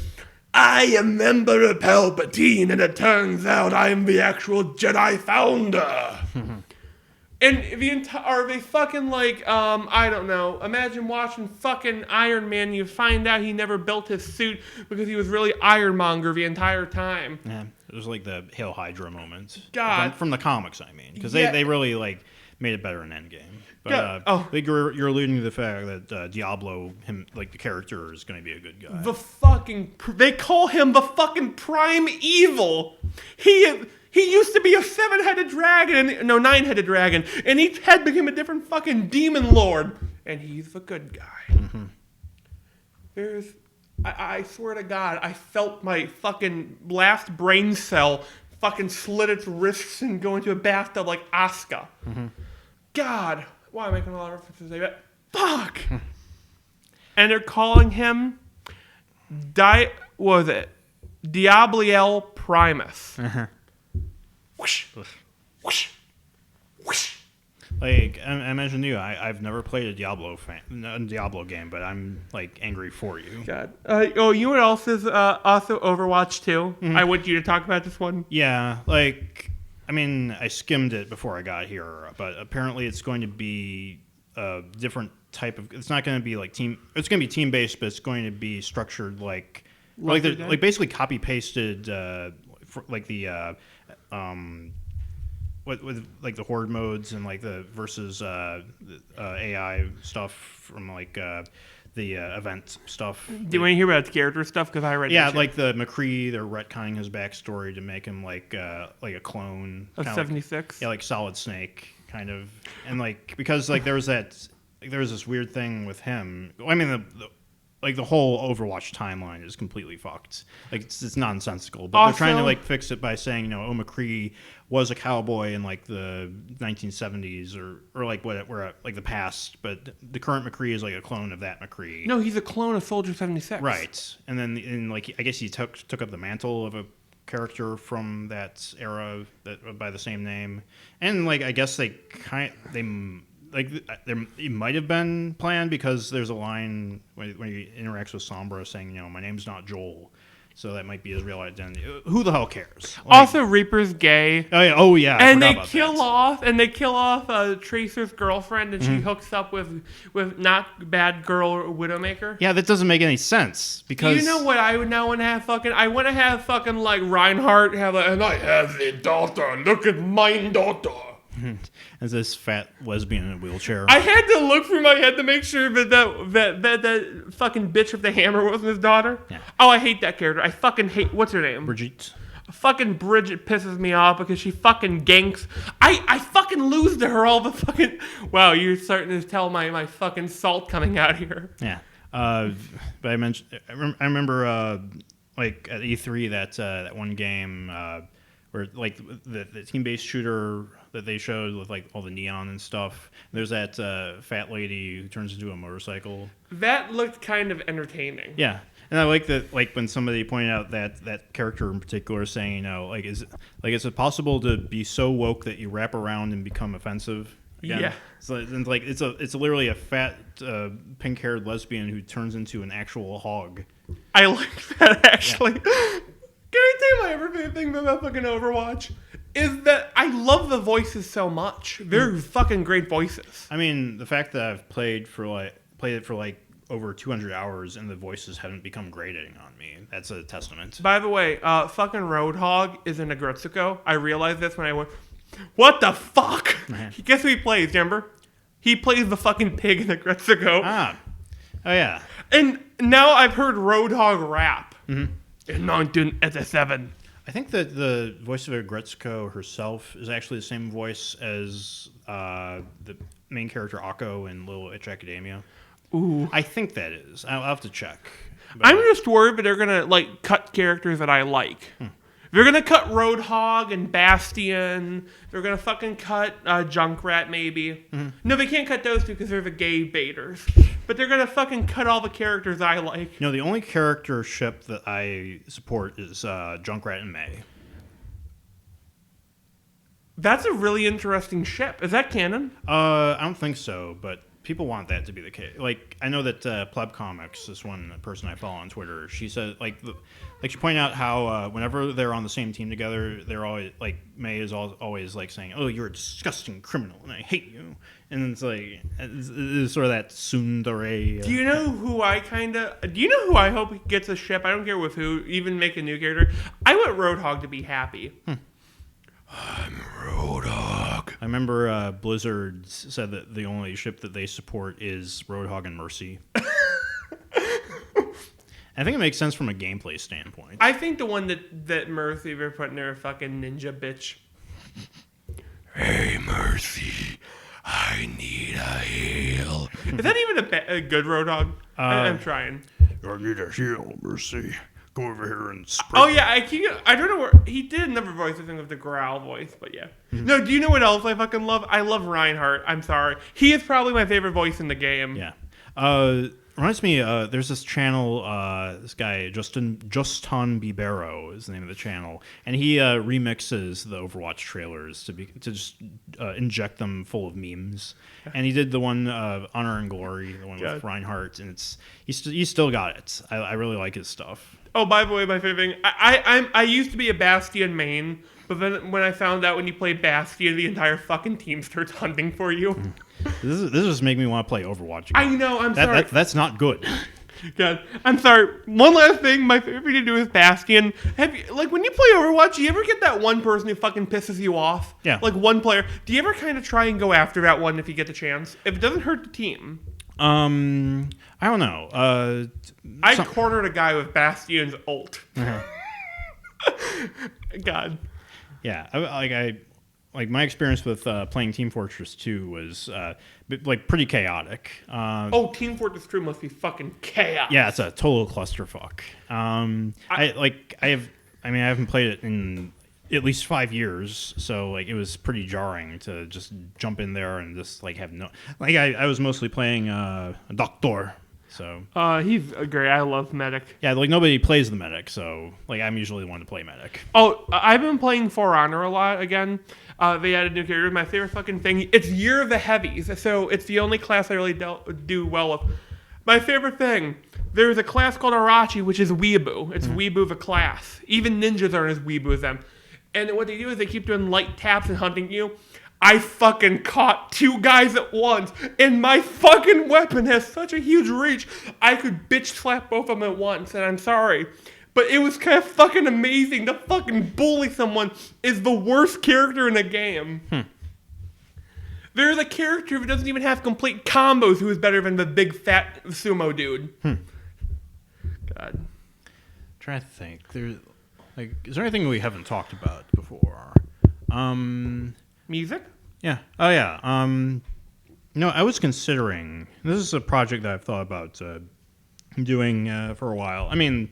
S4: I am Emperor Palpatine, and it turns out I am the actual Jedi founder. And they fucking like, I don't know, imagine watching fucking Iron Man and you find out he never built his suit because he was really Ironmonger the entire time.
S5: Yeah, it was like the Hail Hydra moment.
S4: God.
S5: From the comics, I mean. Because
S4: Yeah.
S5: they really like made it better in Endgame. But I think you're alluding to the fact that Diablo, the character, is going to be a good guy.
S4: They call him the fucking prime evil. He used to be a 9-headed dragon, and each head became a different fucking demon lord, and he's the good guy.
S5: Mm-hmm.
S4: I swear to God, I felt my fucking last brain cell fucking slit its wrists and go into a bathtub like Asuka. Mm-hmm. God, why am I making a lot of references like that? Fuck! And they're calling him what was it? Diabliel Primus.
S5: Uh-huh.
S4: Whoosh, whoosh, whoosh.
S5: Like I mentioned to you, I've never played a Diablo game, but I'm like angry for you.
S4: God. You know what else is also Overwatch 2? Mm-hmm. I want you to talk about this one.
S5: Yeah, like I mean, I skimmed it before I got here, but apparently it's going to be a different type of. It's not going to be like team. It's going to be team based, but it's going to be structured like basically copy pasted like the with like the horde modes and like the versus AI stuff from like the event stuff.
S4: Do you want to hear about the character stuff? Because I read.
S5: Yeah, like the McCree, they're retconning his backstory to make him like a clone
S4: of 76.
S5: Like, yeah, like Solid Snake kind of, and like because like there was this weird thing with him. I mean the whole Overwatch timeline is completely fucked. Like it's nonsensical. But they're trying to like fix it by saying, McCree was a cowboy in like the 1970s or like where like the past, but the current McCree is like a clone of that McCree.
S4: No, he's a clone of Soldier 76.
S5: Right. And then like I guess he took up the mantle of a character from that era that by the same name. And like I guess it might have been planned because there's a line when he interacts with Sombra saying, my name's not Joel. So that might be his real identity. Who the hell cares? Like,
S4: also, Reaper's gay.
S5: Oh yeah.
S4: And they kill off Tracer's girlfriend, and she hooks up with not bad girl Widowmaker.
S5: Yeah, that doesn't make any sense because
S4: you know what I would now want to have I want to have fucking like Reinhardt have and I have a daughter. Look at my daughter.
S5: As this fat lesbian in a wheelchair.
S4: I had to look through my head to make sure that fucking bitch with the hammer wasn't his daughter. Yeah. Oh, I hate that character. I fucking hate. What's her name?
S5: Brigitte.
S4: Fucking Bridget pisses me off because she fucking ganks. I fucking lose to her all the fucking. Wow, you're starting to tell my fucking salt coming out here.
S5: Yeah. But I remember like at E3 that one game where like the team-based shooter that they showed with like all the neon and stuff. There's that fat lady who turns into a motorcycle.
S4: That looked kind of entertaining.
S5: Yeah, and I like that. Like when somebody pointed out that character in particular, saying, like is it possible to be so woke that you wrap around and become offensive? Again? Yeah. So it's literally a fat pink-haired lesbian who turns into an actual hog.
S4: I like that actually. Yeah. Can I tell you my ever favorite thing about fucking Overwatch? Is that I love the voices so much. They're fucking great voices.
S5: I mean, the fact that I've played it for over 200 hours and the voices haven't become grating on me, that's a testament.
S4: By the way, fucking Roadhog is in Agretsuko. I realized this when I went, what the fuck? Guess who he plays, remember? He plays the fucking pig in Agretsuko.
S5: Ah. Oh, yeah.
S4: And now I've heard Roadhog rap. Mm-hmm. In 1987.
S5: I think that the voice of Agretsuko herself is actually the same voice as the main character Akko in Little Witch Academia.
S4: Ooh.
S5: I think that is. I'll have to check.
S4: But I'm just worried that they're going to cut characters that I like. They're going to cut Roadhog and Bastion. They're going to fucking cut Junkrat maybe. Mm-hmm. No, they can't cut those two because they're the gay baiters. But they're going to fucking cut all the characters I like.
S5: The only character ship that I support is Junkrat and May.
S4: That's a really interesting ship. Is that canon?
S5: I don't think so, but people want that to be the case. Like, I know that Pleb Comics, this one person I follow on Twitter, she said, she pointed out how whenever they're on the same team together, they're always, May is always, saying, oh, you're a disgusting criminal, and I hate you. And it's it's sort of that tsundere.
S4: Do you know who I hope gets a ship? I don't care with who, even make a new character. I want Roadhog to be happy. I'm Roadhog.
S5: I remember Blizzard said that the only ship that they support is Roadhog and Mercy. I think it makes sense from a gameplay standpoint.
S4: I think the one that Mercy were putting there, fucking ninja bitch. Hey, Mercy, I need a heal. Is that even a good Roadhog? I'm trying.
S5: I need a heal, Mercy. Come over here and spread.
S4: Oh yeah, I don't know where he did another voice. I think of the growl voice, but yeah. No, do you know what else I fucking love? I love Reinhardt. I'm sorry, he is probably my favorite voice in the game.
S5: Yeah. Reminds me, there's this channel, this guy, Justin Bibero is the name of the channel, and he remixes the Overwatch trailers to just inject them full of memes. And he did the one, Honor and Glory, the one with Reinhardt, and he's still got it. I really like his stuff.
S4: Oh, by the way, my favorite thing, I used to be a Bastion main, but then when I found out when you play Bastion, the entire fucking team starts hunting for you.
S5: This just make me want to play Overwatch again.
S4: I know, I'm sorry.
S5: That's not good.
S4: God, I'm sorry. One last thing, my favorite thing to do with Bastion. Have you, like, when you play Overwatch, do you ever get that one person who fucking pisses you off?
S5: Yeah.
S4: Like one player. Do you ever kind of try and go after that one if you get the chance? If it doesn't hurt the team.
S5: I don't know.
S4: I cornered a guy with Bastion's ult. God.
S5: Yeah, I my experience with playing Team Fortress 2 was pretty chaotic.
S4: Team Fortress 2 must be fucking chaos.
S5: Yeah, it's a total clusterfuck. I haven't played it in at least 5 years, so it was pretty jarring to just jump in there and just have no. I was mostly playing a Doctor. So
S4: he's great. I love Medic.
S5: Yeah, nobody plays the Medic, so I'm usually the one to play Medic.
S4: Oh, I've been playing For Honor a lot again. They added new characters. My favorite fucking thing. It's Year of the Heavies, so it's the only class I really do well with. My favorite thing. There's a class called Arachi, which is Weeaboo. It's Weeaboo the class. Even ninjas aren't as Weeaboo as them. And what they do is they keep doing light taps and hunting you. I fucking caught 2 guys at once, and my fucking weapon has such a huge reach, I could bitch slap both of them at once, and I'm sorry. But it was kind of fucking amazing. To fucking bully someone is the worst character in the game. There's a character who doesn't even have complete combos who is better than the big fat sumo dude. God.
S5: I'm trying to think. Is there anything we haven't talked about before?
S4: Music?
S5: Yeah. Oh, yeah. I was considering. This is a project that I've thought about doing for a while. I mean,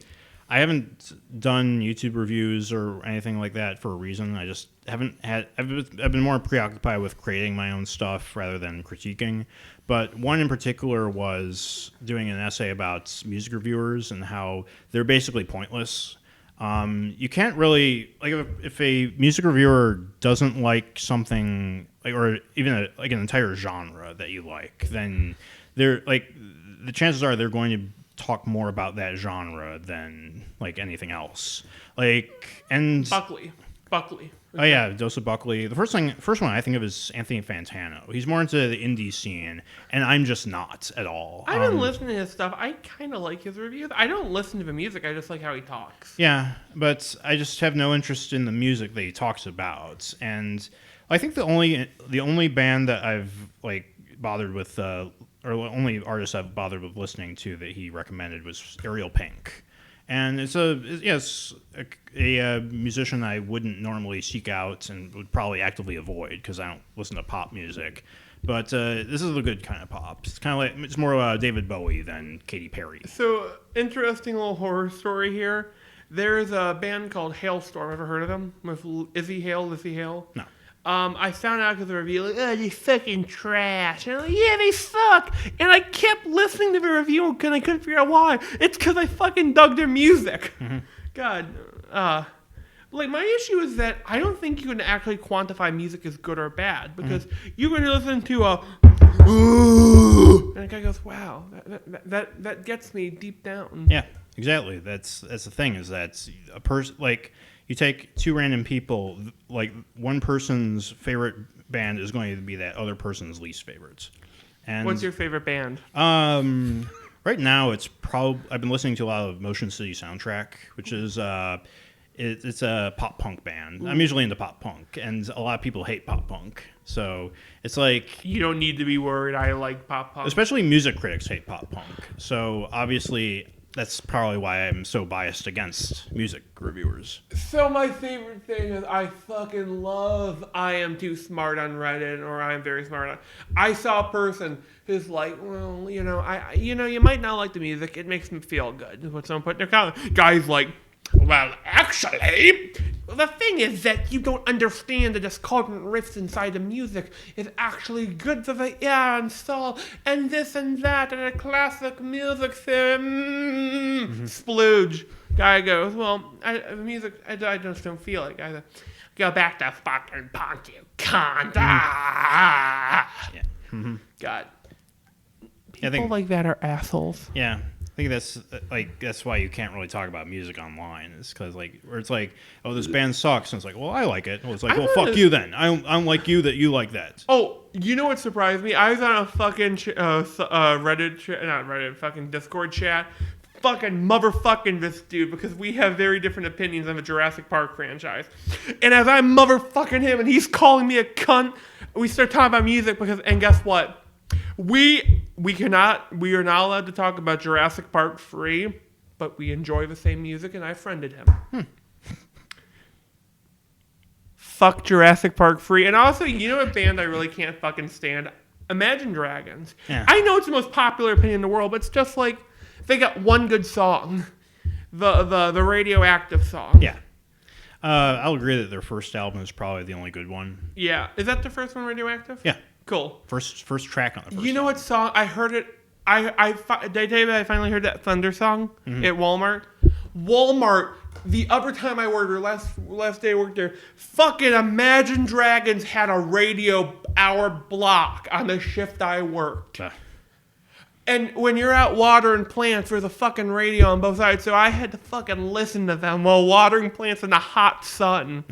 S5: I haven't done YouTube reviews or anything like that for a reason. I just haven't had. I've been more preoccupied with creating my own stuff rather than critiquing. But one in particular was doing an essay about music reviewers and how they're basically pointless. You can't really if a music reviewer doesn't like something or even an entire genre that you like, then they're the chances are they're going to talk more about that genre than anything else.
S4: Buckley.
S5: Oh yeah, Joseph Buckley. The first one I think of is Anthony Fantano. He's more into the indie scene, and I'm just not at all.
S4: I've been listening to his stuff. I kind of like his reviews. I don't listen to the music. I just like how he talks.
S5: Yeah, but I just have no interest in the music that he talks about. And I think the only band that I've bothered with, or the only artist I've bothered with listening to that he recommended was Ariel Pink. And it's a musician I wouldn't normally seek out and would probably actively avoid because I don't listen to pop music. But this is a good kind of pop. It's kind of it's more David Bowie than Katy Perry.
S4: So, interesting little horror story here. There's a band called Hailstorm. Ever heard of them? With Lizzie Hale? No. I found out because the review, they fucking trash. And I'm like, yeah, they suck. And I kept listening to the review because I couldn't figure out why. It's because I fucking dug their music. Mm-hmm. God. My issue is that I don't think you can actually quantify music as good or bad because you're going to listen to a and the guy goes, wow, that gets me deep down.
S5: Yeah, exactly. That's the thing is that a person you take 2 random people, one person's favorite band is going to be that other person's least favorites. And
S4: what's your favorite band?
S5: Right now it's I've been listening to a lot of Motion City Soundtrack, which is it's a pop punk band. I'm usually into pop punk, and a lot of people hate pop punk. So it's
S4: you don't need to be worried. I like pop punk.
S5: Especially music critics hate pop punk. So obviously that's probably why I'm so biased against music reviewers.
S4: So my favorite thing is I fucking love I am too smart on Reddit or I am very smart on. I saw a person who's like, well, you might not like the music. It makes me feel good. What someone put in their comment. Guy's like, well, actually, the thing is that you don't understand the discordant riffs inside the music is actually good for the ear and soul, and this and that, and a classic music splooge. Guy goes, well, the music, I just don't feel it. Guy goes, go back to fucking punk, you cunt.
S5: Yeah. Mm-hmm.
S4: God. People like that are assholes.
S5: Yeah. I think that's why you can't really talk about music online. It's because where it's like, oh, this band sucks, and it's like, well, I like it. Well, it's like, well, fuck you then. I'm like you that you like that.
S4: Oh, you know what surprised me? I was on a fucking fucking Discord chat, fucking motherfucking this dude because we have very different opinions on the Jurassic Park franchise. And as I'm motherfucking him, and he's calling me a cunt, we start talking about music and guess what? We are not allowed to talk about Jurassic Park 3, but we enjoy the same music, and I friended him. Fuck Jurassic Park 3. And also, you know what band I really can't fucking stand? Imagine Dragons.
S5: Yeah.
S4: I know it's the most popular opinion in the world, but it's just like, they got one good song. The Radioactive song.
S5: Yeah. I'll agree that their first album is probably the only good one.
S4: Yeah. Is that the first one, Radioactive?
S5: Yeah.
S4: Cool.
S5: First track on the first.
S4: You know what song? I heard it. Did I tell you that I finally heard that Thunder song at Walmart? Walmart. The other time I worked there, last day I worked there, fucking Imagine Dragons had a radio hour block on the shift I worked. And when you're out watering plants, there's a fucking radio on both sides, so I had to fucking listen to them while watering plants in the hot sun.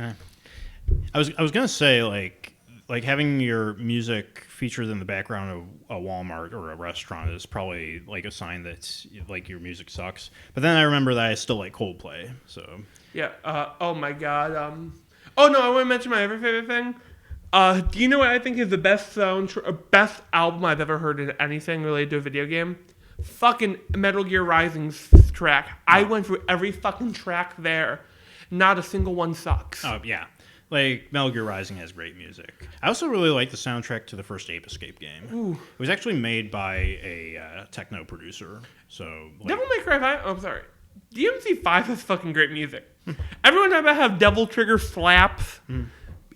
S5: I was gonna say like having your music featured in the background of a Walmart or a restaurant is probably like a sign that like your music sucks. But then I remember that I still like Coldplay. So
S4: yeah. Oh my god. Oh no, I want to mention my other favorite thing. Do you know what I think is the best best album I've ever heard in anything related to a video game? Fucking Metal Gear Rising's track. I went through every fucking track there. Not a single one sucks.
S5: Oh yeah. Like, Metal Gear Rising has great music. I also really like the soundtrack to the first Ape Escape game.
S4: Ooh.
S5: It was actually made by a techno producer. So,
S4: Devil May Cry 5? Oh, I'm sorry. DMC 5 has fucking great music. Everyone talks about how Devil Trigger slaps.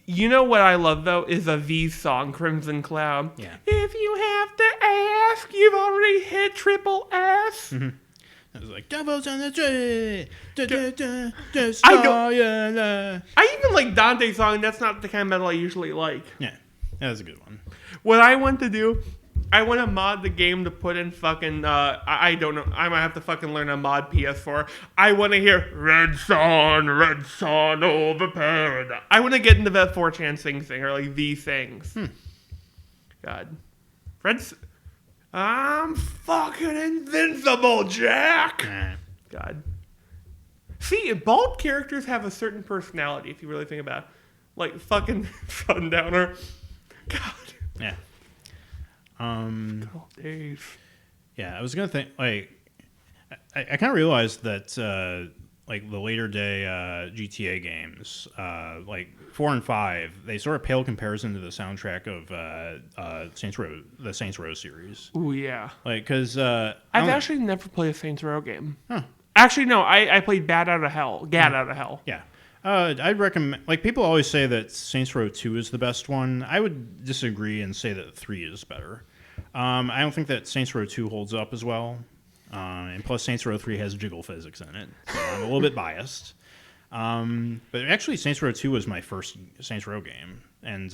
S4: You know what I love, though, is a V song, Crimson Cloud.
S5: Yeah.
S4: If you have to ask, you've already hit triple S.
S5: It was like, Devils on the tree.
S4: I even like Dante's song. That's not the kind of metal I usually like.
S5: Yeah, that was a good one.
S4: What I want to do, I want to mod the game to put in fucking, I don't know. I might have to fucking learn a mod PS4. I want to hear Red Sun over paradise. I want to get into that 4chan thing, or like these things. God. I'm fucking invincible, Jack! God. See, bald characters have a certain personality, if you really think about it. Like, fucking Sundowner. God.
S5: Yeah.
S4: Good old days.
S5: Yeah, I was going to think, like, I kind of realized that, like, the later day GTA games, like 4 and 5, they sort of pale comparison to the soundtrack of the Saints Row series.
S4: Ooh, yeah.
S5: Like, because
S4: I've actually never played a Saints Row game.
S5: Huh.
S4: Actually, no, I played Bat Out of Hell. Gat Out of Hell.
S5: Yeah. I'd recommend, like, people always say that Saints Row 2 is the best one. I would disagree and say that 3 is better. I don't think that Saints Row 2 holds up as well. And plus, Saints Row 3 has jiggle physics in it, so I'm a little bit biased. But actually, Saints Row 2 was my first Saints Row game, and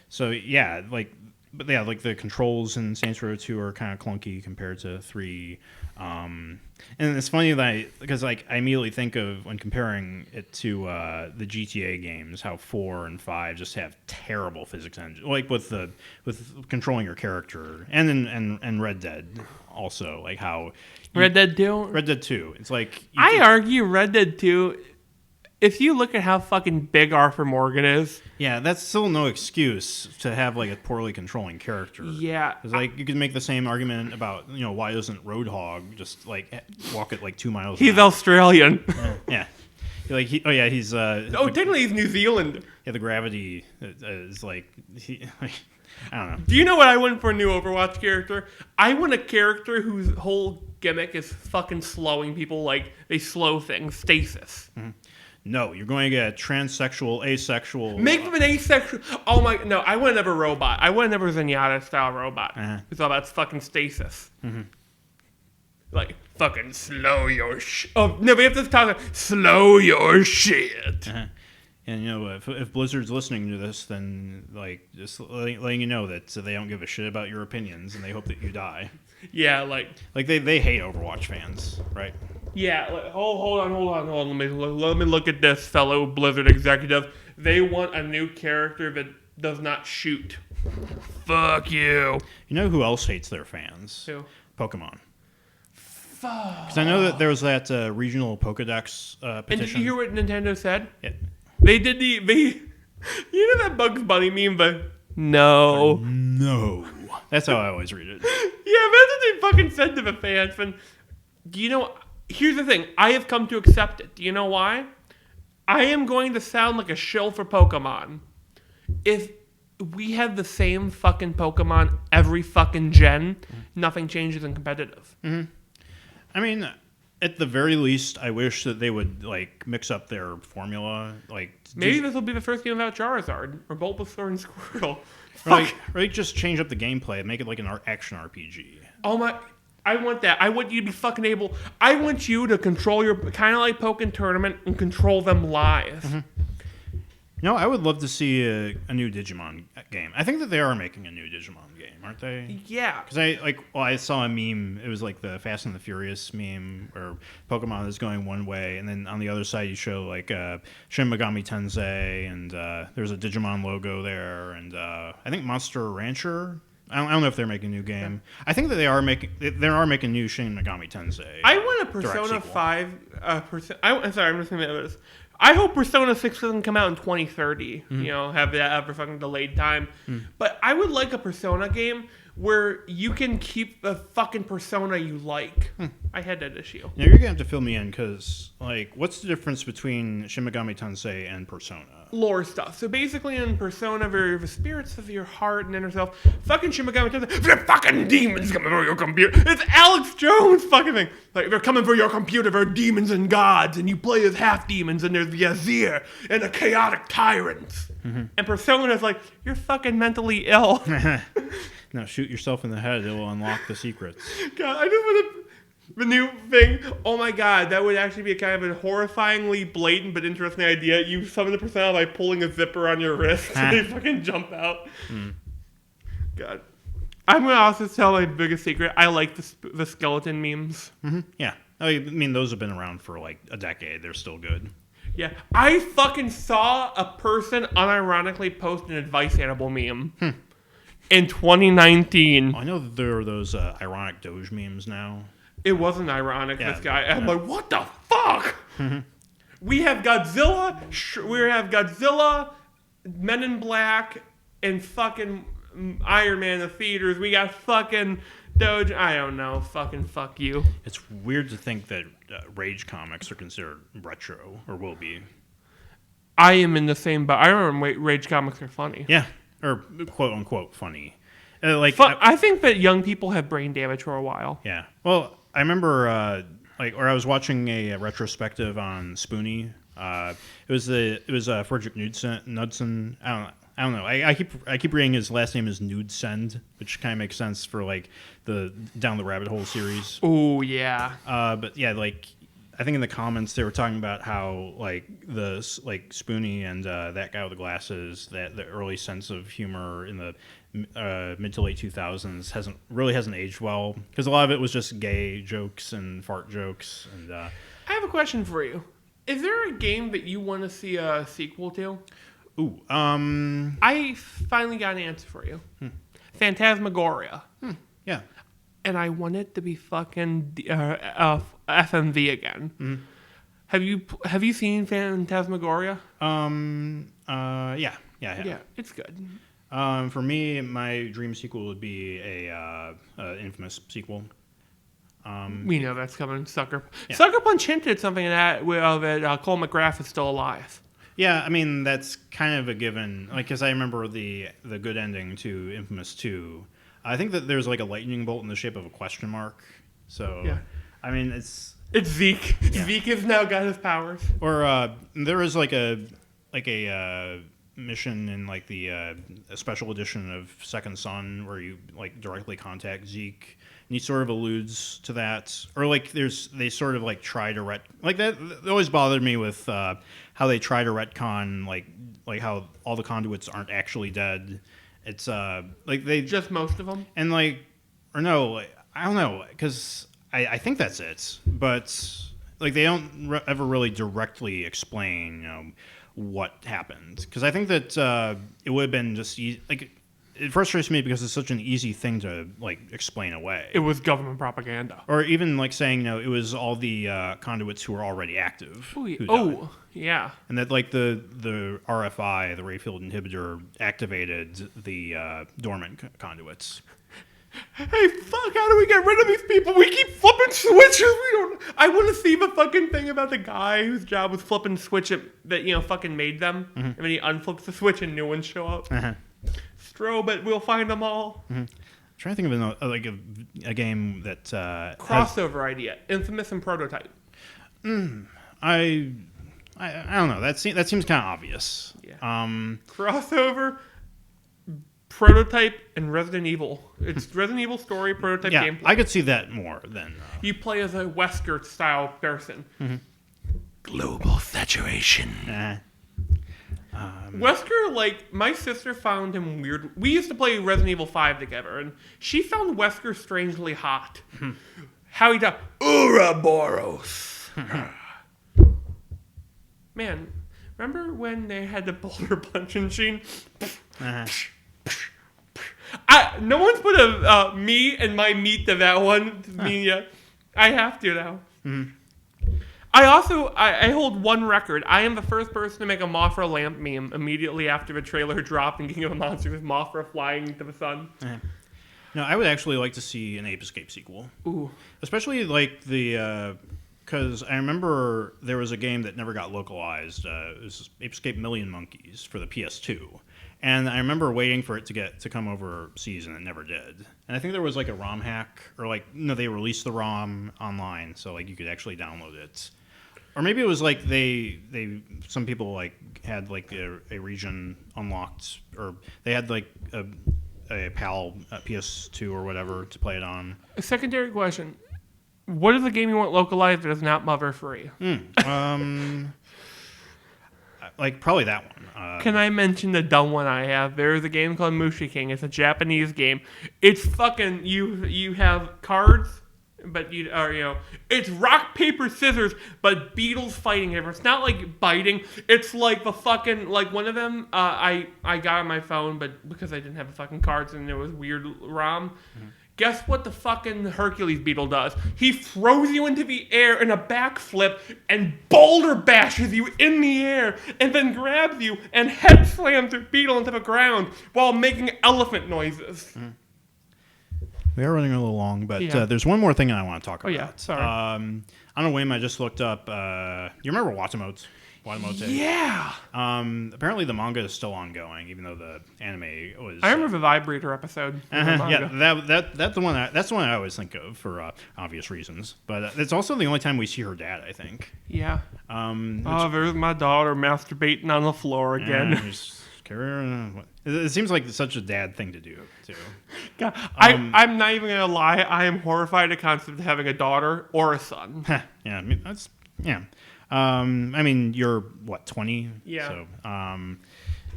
S5: so yeah, like the controls in Saints Row 2 are kind of clunky compared to 3. And it's funny that because I immediately think of when comparing it to the GTA games, how 4 and 5 just have terrible physics engine, like with controlling your character, and Red Dead also, like how
S4: Red Dead 2?
S5: Red Dead 2. It's like
S4: I argue Red Dead 2 if you look at how fucking big Arthur Morgan is,
S5: Yeah, that's still no excuse to have like a poorly controlling character.
S4: yeah,
S5: Because like you could make the same argument about why doesn't Roadhog just like walk at like 2 miles?
S4: he's
S5: an hour?
S4: Australian.
S5: Yeah, like he's
S4: Oh, technically he's New Zealand.
S5: yeah, the gravity is like I don't know.
S4: Do you know what I want for a new Overwatch character? I want a character whose whole gimmick is fucking slowing people, like they slow things, stasis.
S5: No, you're going to get a transsexual, asexual.
S4: Make them an asexual. Oh my, no, I want another robot. I want another Zenyatta style robot. It's all about fucking stasis. Like, fucking slow your shit. Oh, no, we have to talk about slow your shit.
S5: And if Blizzard's listening to this, then like just letting you know that they don't give a shit about your opinions and they hope that you die.
S4: Yeah, like
S5: they hate Overwatch fans, right?
S4: yeah. Like, hold on. Let me look at this, fellow Blizzard executive. They want a new character that does not shoot. Fuck you.
S5: You know who else hates their fans?
S4: Who?
S5: Pokemon.
S4: Fuck.
S5: Because I know that there was that regional Pokedex petition.
S4: And did you hear what Nintendo said?
S5: Yeah.
S4: They did you know that Bugs Bunny meme, but no.
S5: No. That's how I always read it.
S4: Yeah, that's what they fucking said to the fans. And do you know? Here's the thing. I have come to accept it. Do you know why? I am going to sound like a shill for Pokemon. If we have the same fucking Pokemon every fucking gen, nothing changes in competitive.
S5: I mean, at the very least, I wish that they would like mix up their formula. Like
S4: Maybe this will be the first game without Charizard or Bulbasaur and Squirtle.
S5: or like just change up the gameplay and make it like an action RPG.
S4: Oh my! I want that. I want you to be fucking able. I want you to control your kind of like Pokken Tournament and control them live.
S5: No, I would love to see a new Digimon game. I think that they are making a new Digimon game, aren't they?
S4: Yeah.
S5: Because I saw a meme. It was like the Fast and the Furious meme where Pokemon is going one way, and then on the other side you show like Shin Megami Tensei, and there's a Digimon logo there, and I think Monster Rancher. I don't know if they're making a new game. I think that they are making new Shin Megami Tensei.
S4: I want a Persona 5. I'm sorry, I'm just thinking about this. I hope Persona 6 doesn't come out in 2030. Have that fucking delayed time. But I would like a Persona game where you can keep the fucking persona you like. I had that issue.
S5: Now you're gonna have to fill me in because, like, what's the difference between Shin Megami Tensei and Persona?
S4: Lore stuff. So basically, in Persona, they're the spirits of your heart and inner self. Fucking Shin Megami Tensei, they're fucking demons coming for your computer. It's Alex Jones fucking thing. Like, they're coming for your computer. They're demons and gods, and you play as half demons, and there's the Azir and the chaotic tyrants. And Persona's like, you're fucking mentally ill.
S5: Now shoot yourself in the head; it will unlock the secrets.
S4: God, I just want the new thing. Oh my god, that would actually be a kind of a horrifyingly blatant but interesting idea. You summon the persona by pulling a zipper on your wrist and they fucking jump out. God. I'm going to also tell my biggest secret. I like the skeleton memes.
S5: Yeah. I mean, those have been around for like a decade. They're still good.
S4: Yeah. I fucking saw a person unironically post an advice animal meme. In 2019.
S5: I know that there are those ironic Doge memes now.
S4: It wasn't ironic, this guy. I'm like, what the fuck? We have Godzilla, Men in Black, and fucking Iron Man in the theaters. We got fucking Doge. I don't know. Fucking fuck you.
S5: It's weird to think that Rage comics are considered retro, or will be.
S4: I am in the same boat. I remember Rage comics are funny.
S5: Yeah. Or quote unquote funny.
S4: I think that young people have brain damage for a while.
S5: Yeah. Well, I remember or I was watching a retrospective on Spoonie. It was Frederick Knudsen. I don't know. I keep reading his last name is Knudsen, which kind of makes sense for like the Down the Rabbit Hole series.
S4: Oh yeah.
S5: But yeah, like I think in the comments they were talking about how like Spoonie and that guy with the glasses, that the early sense of humor in the mid to late 2000s hasn't aged well because a lot of it was just gay jokes and fart jokes. And
S4: I have a question for you. Is there a game that you want to see a sequel to?
S5: Ooh,
S4: I finally got an answer for you. Phantasmagoria.
S5: Yeah.
S4: And I want it to be fucking FMV again. Have you seen Phantasmagoria?
S5: Yeah, I have.
S4: Yeah, it's good.
S5: For me, my dream sequel would be a Infamous sequel.
S4: We know that's coming. Sucker Punch hinted something that Cole McGrath is still alive.
S5: Yeah, I mean that's kind of a given. Like, because I remember the good ending to Infamous 2. I think that there's like a lightning bolt in the shape of a question mark. So,
S4: yeah.
S5: I mean it's
S4: Zeke.
S5: Yeah.
S4: Zeke has now got his powers.
S5: Or there was like a mission in like the special edition of Second Son where you like directly contact Zeke, and he sort of alludes to that. Or like they sort of like try to like that. It always bothered me with how they try to retcon like how all the conduits aren't actually dead. It's like they
S4: just most of them,
S5: and like or no, I don't know, because I think that's it, but like they don't ever really directly explain what happened, because I think that it would have been just like it frustrates me because it's such an easy thing to like explain away.
S4: It was government propaganda,
S5: or even like saying it was all the conduits who were already active.
S4: Yeah,
S5: and that like the RFI, the ray field inhibitor, activated the dormant conduits.
S4: Hey, fuck, how do we get rid of these people? We keep flipping switches. I want to see the fucking thing about the guy whose job was flipping switch that fucking made them. Mm-hmm. And then he unflips the switch and new ones show up. Uh-huh. Strobe it, we'll find them all. Mm-hmm.
S5: I'm trying to think of a game that...
S4: crossover idea. Infamous and Prototype.
S5: I don't know. That seems kind of obvious.
S4: Yeah. Crossover... Prototype and Resident Evil. It's Resident Evil story, Prototype gameplay.
S5: I could see that more than...
S4: You play as a Wesker-style person.
S5: Mm-hmm.
S3: Global saturation.
S4: Wesker, like, my sister found him weird. We used to play Resident Evil 5 together, and she found Wesker strangely hot. How he died. Ouroboros. Man, remember when they had the boulder punch machine? No one's put me and my meat to that one to me yet. I have to now. Mm-hmm. I hold one record. I am the first person to make a Mothra lamp meme immediately after the trailer dropped and King of the Monsters with Mothra flying into the sun.
S5: No, I would actually like to see an Ape Escape sequel.
S4: Ooh.
S5: Especially like the... Because I remember there was a game that never got localized. It was Ape Escape Million Monkeys for the PS2. And I remember waiting for it to come overseas, and it never did. And I think there was like a ROM hack, or they released the ROM online, so like you could actually download it. Or maybe it was like some people like had like a region unlocked, or they had like a PAL PS2 or whatever to play it on.
S4: A secondary question: what is the game you want localized that is not mother free?
S5: Like probably that one.
S4: Can I mention the dumb one I have? There is a game called Mushi King. It's a Japanese game. It's fucking you have cards, but it's rock paper scissors, but beetles fighting ever. It's not like biting. It's like the fucking like one of them. I got on my phone, but because I didn't have the fucking cards and it was weird ROM. Mm-hmm. Guess what the fucking Hercules beetle does? He throws you into the air in a backflip and boulder bashes you in the air and then grabs you and head slams your beetle into the ground while making elephant noises. Mm.
S5: We are running a little long, but there's one more thing I want to talk about.
S4: Oh, yeah. Sorry.
S5: On a whim, I just looked up... you remember Watamote?
S4: Yeah.
S5: Apparently the manga is still ongoing, even though the anime was...
S4: I remember the Vibrator episode.
S5: Yeah, that's the one. That's the one I always think of for obvious reasons. But it's also the only time we see her dad, I think.
S4: Yeah. There's my daughter masturbating on the floor again.
S5: It seems like such a dad thing to do, too.
S4: God, I'm not even gonna lie. I am horrified at the concept of having a daughter or a son.
S5: Yeah, I mean that's I mean, you're what, 20?
S4: Yeah.
S5: So,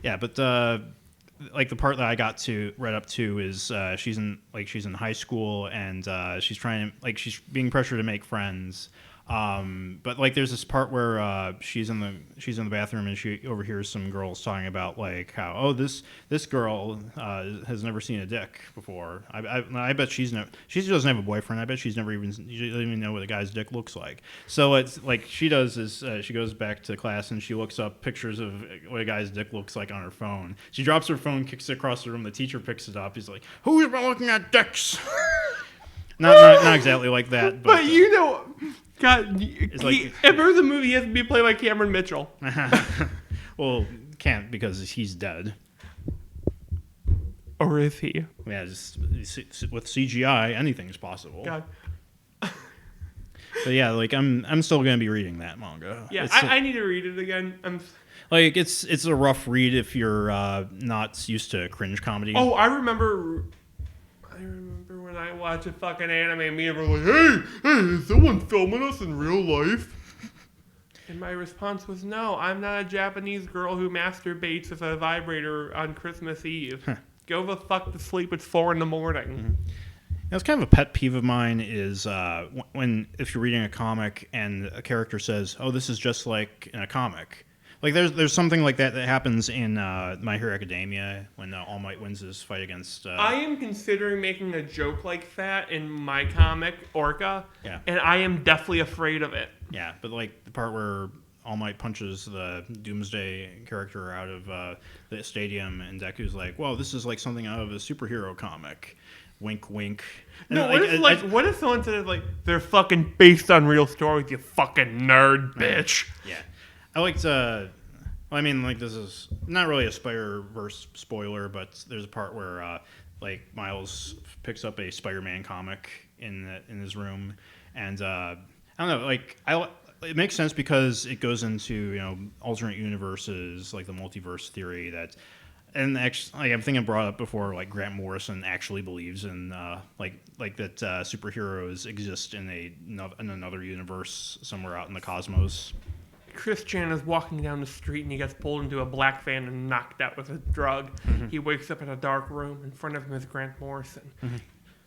S5: but like the part that I got to read up to is she's in high school, and she's being pressured to make friends. But like, there's this part where she's in the bathroom and she overhears some girls talking about like how this girl has never seen a dick before. I bet she doesn't have a boyfriend. I bet she doesn't even know what a guy's dick looks like. So it's like she does is she goes back to class and she looks up pictures of what a guy's dick looks like on her phone. She drops her phone, kicks it across the room. The teacher picks it up. He's like, "Who's been looking at dicks?" not exactly like that,
S4: but you know. God, if there's a movie, he has to be played by Cameron Mitchell.
S5: Well, can't because he's dead.
S4: Or is he?
S5: Yeah, with CGI, anything's possible.
S4: God.
S5: But yeah, like I'm still gonna be reading that manga.
S4: Yeah, I need to read it again.
S5: Like it's a rough read if you're not used to cringe comedy.
S4: Oh, I remember when I watch a fucking anime and me and everyone's like, hey, is someone filming us in real life? And my response was, no, I'm not a Japanese girl who masturbates with a vibrator on Christmas Eve. Go the fuck to sleep, it's 4 a.m.
S5: Mm-hmm. It's kind of a pet peeve of mine is if you're reading a comic and a character says, oh, this is just like in a comic. Like there's something like that happens in My Hero Academia when All Might wins his fight against.
S4: I am considering making a joke like that in my comic Orca,
S5: yeah,
S4: and I am deathly afraid of it.
S5: Yeah, but like the part where All Might punches the Doomsday character out of the stadium, and Deku's like, "Well, this is like something out of a superhero comic." Wink, wink. And
S4: no, what if someone said like they're fucking based on real stories? You fucking nerd, bitch.
S5: Yeah. I liked, I mean, like, this is not really a Spider-Verse spoiler, but there's a part where, like, Miles picks up a Spider-Man comic in his room, and, I don't know, like, it makes sense because it goes into, you know, alternate universes, like the multiverse theory that, and actually, like, I'm thinking brought up before, like, Grant Morrison actually believes in, like that superheroes exist in another universe somewhere out in the cosmos.
S4: Christian is walking down the street and he gets pulled into a black van and knocked out with a drug. Mm-hmm. He wakes up in a dark room. In front of him is Grant Morrison. Mm-hmm.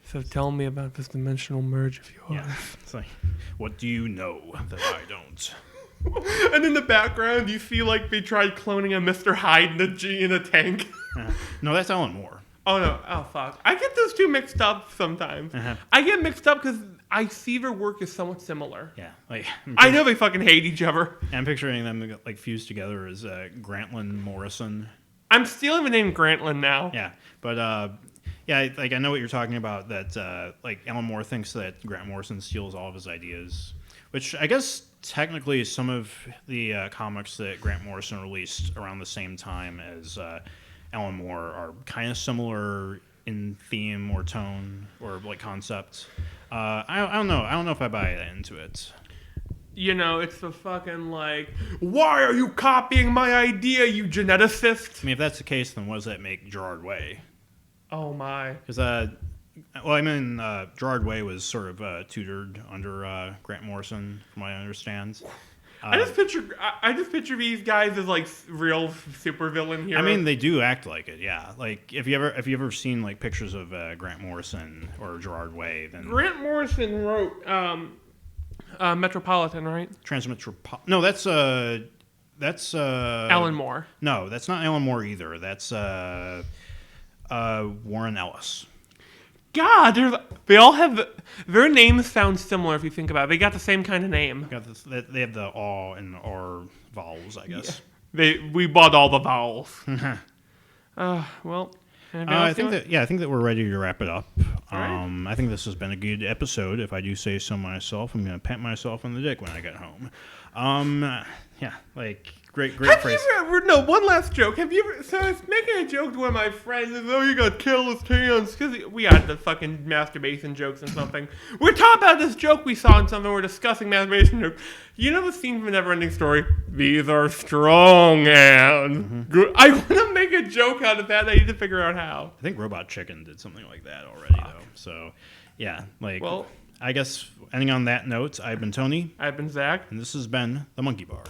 S4: So tell me about this dimensional merge of yours.
S5: Yeah. It's like, what do you know that I don't?
S4: And in the background, you see like they tried cloning a Mr. Hyde in a tank.
S5: No, that's Alan Moore.
S4: Oh, no. Oh, fuck. I get those two mixed up sometimes. Uh-huh. I get mixed up because I see their work is somewhat similar.
S5: Yeah. Like
S4: I know they fucking hate each other.
S5: I'm picturing them like fused together as Grantland Morrison.
S4: I'm stealing the name Grantland now.
S5: Yeah. But, yeah, like I know what you're talking about, that like Alan Moore thinks that Grant Morrison steals all of his ideas, which I guess technically some of the comics that Grant Morrison released around the same time as Alan Moore are kind of similar in theme or tone or like concept. I don't know. I don't know if I buy into it.
S4: You know, it's the fucking like, why are you copying my idea, you geneticist?
S5: I mean, if that's the case, then what does that make Gerard Way?
S4: Oh my.
S5: Because well, I mean, Gerard Way was sort of tutored under Grant Morrison, from what I understand.
S4: I just picture these guys as like real supervillain heroes.
S5: I mean, they do act like it, yeah. Like if you ever seen like pictures of Grant Morrison or Gerard Way, then
S4: Grant Morrison wrote Metropolitan, right?
S5: Transmetropolitan. No, that's
S4: Alan Moore.
S5: No, that's not Alan Moore either. That's Warren Ellis.
S4: God, they all have their names sound similar if you think about it. They got the same kind of name.
S5: They have the aw and r vowels, I guess.
S4: Yeah. We bought all the vowels. Well,
S5: I think that we're ready to wrap it up.
S4: Right.
S5: I think this has been a good episode. If I do say so myself, I'm going to pat myself on the dick when I get home. Yeah, like great phrase.
S4: One last joke. Have you ever? So I was making a joke to one of my friends. Oh, you got careless hands because we had the fucking masturbation jokes and something. We're talking about this joke we saw in something. We're discussing masturbation jokes. You know the scene from a Neverending Story? These are strong hands. Mm-hmm. I want to make a joke out of that. I need to figure out how.
S5: I think Robot Chicken did something like that already, though. So, yeah, like. Well, I guess ending on that note, I've been Tony.
S4: I've been Zach.
S5: And this has been The Monkey Bar.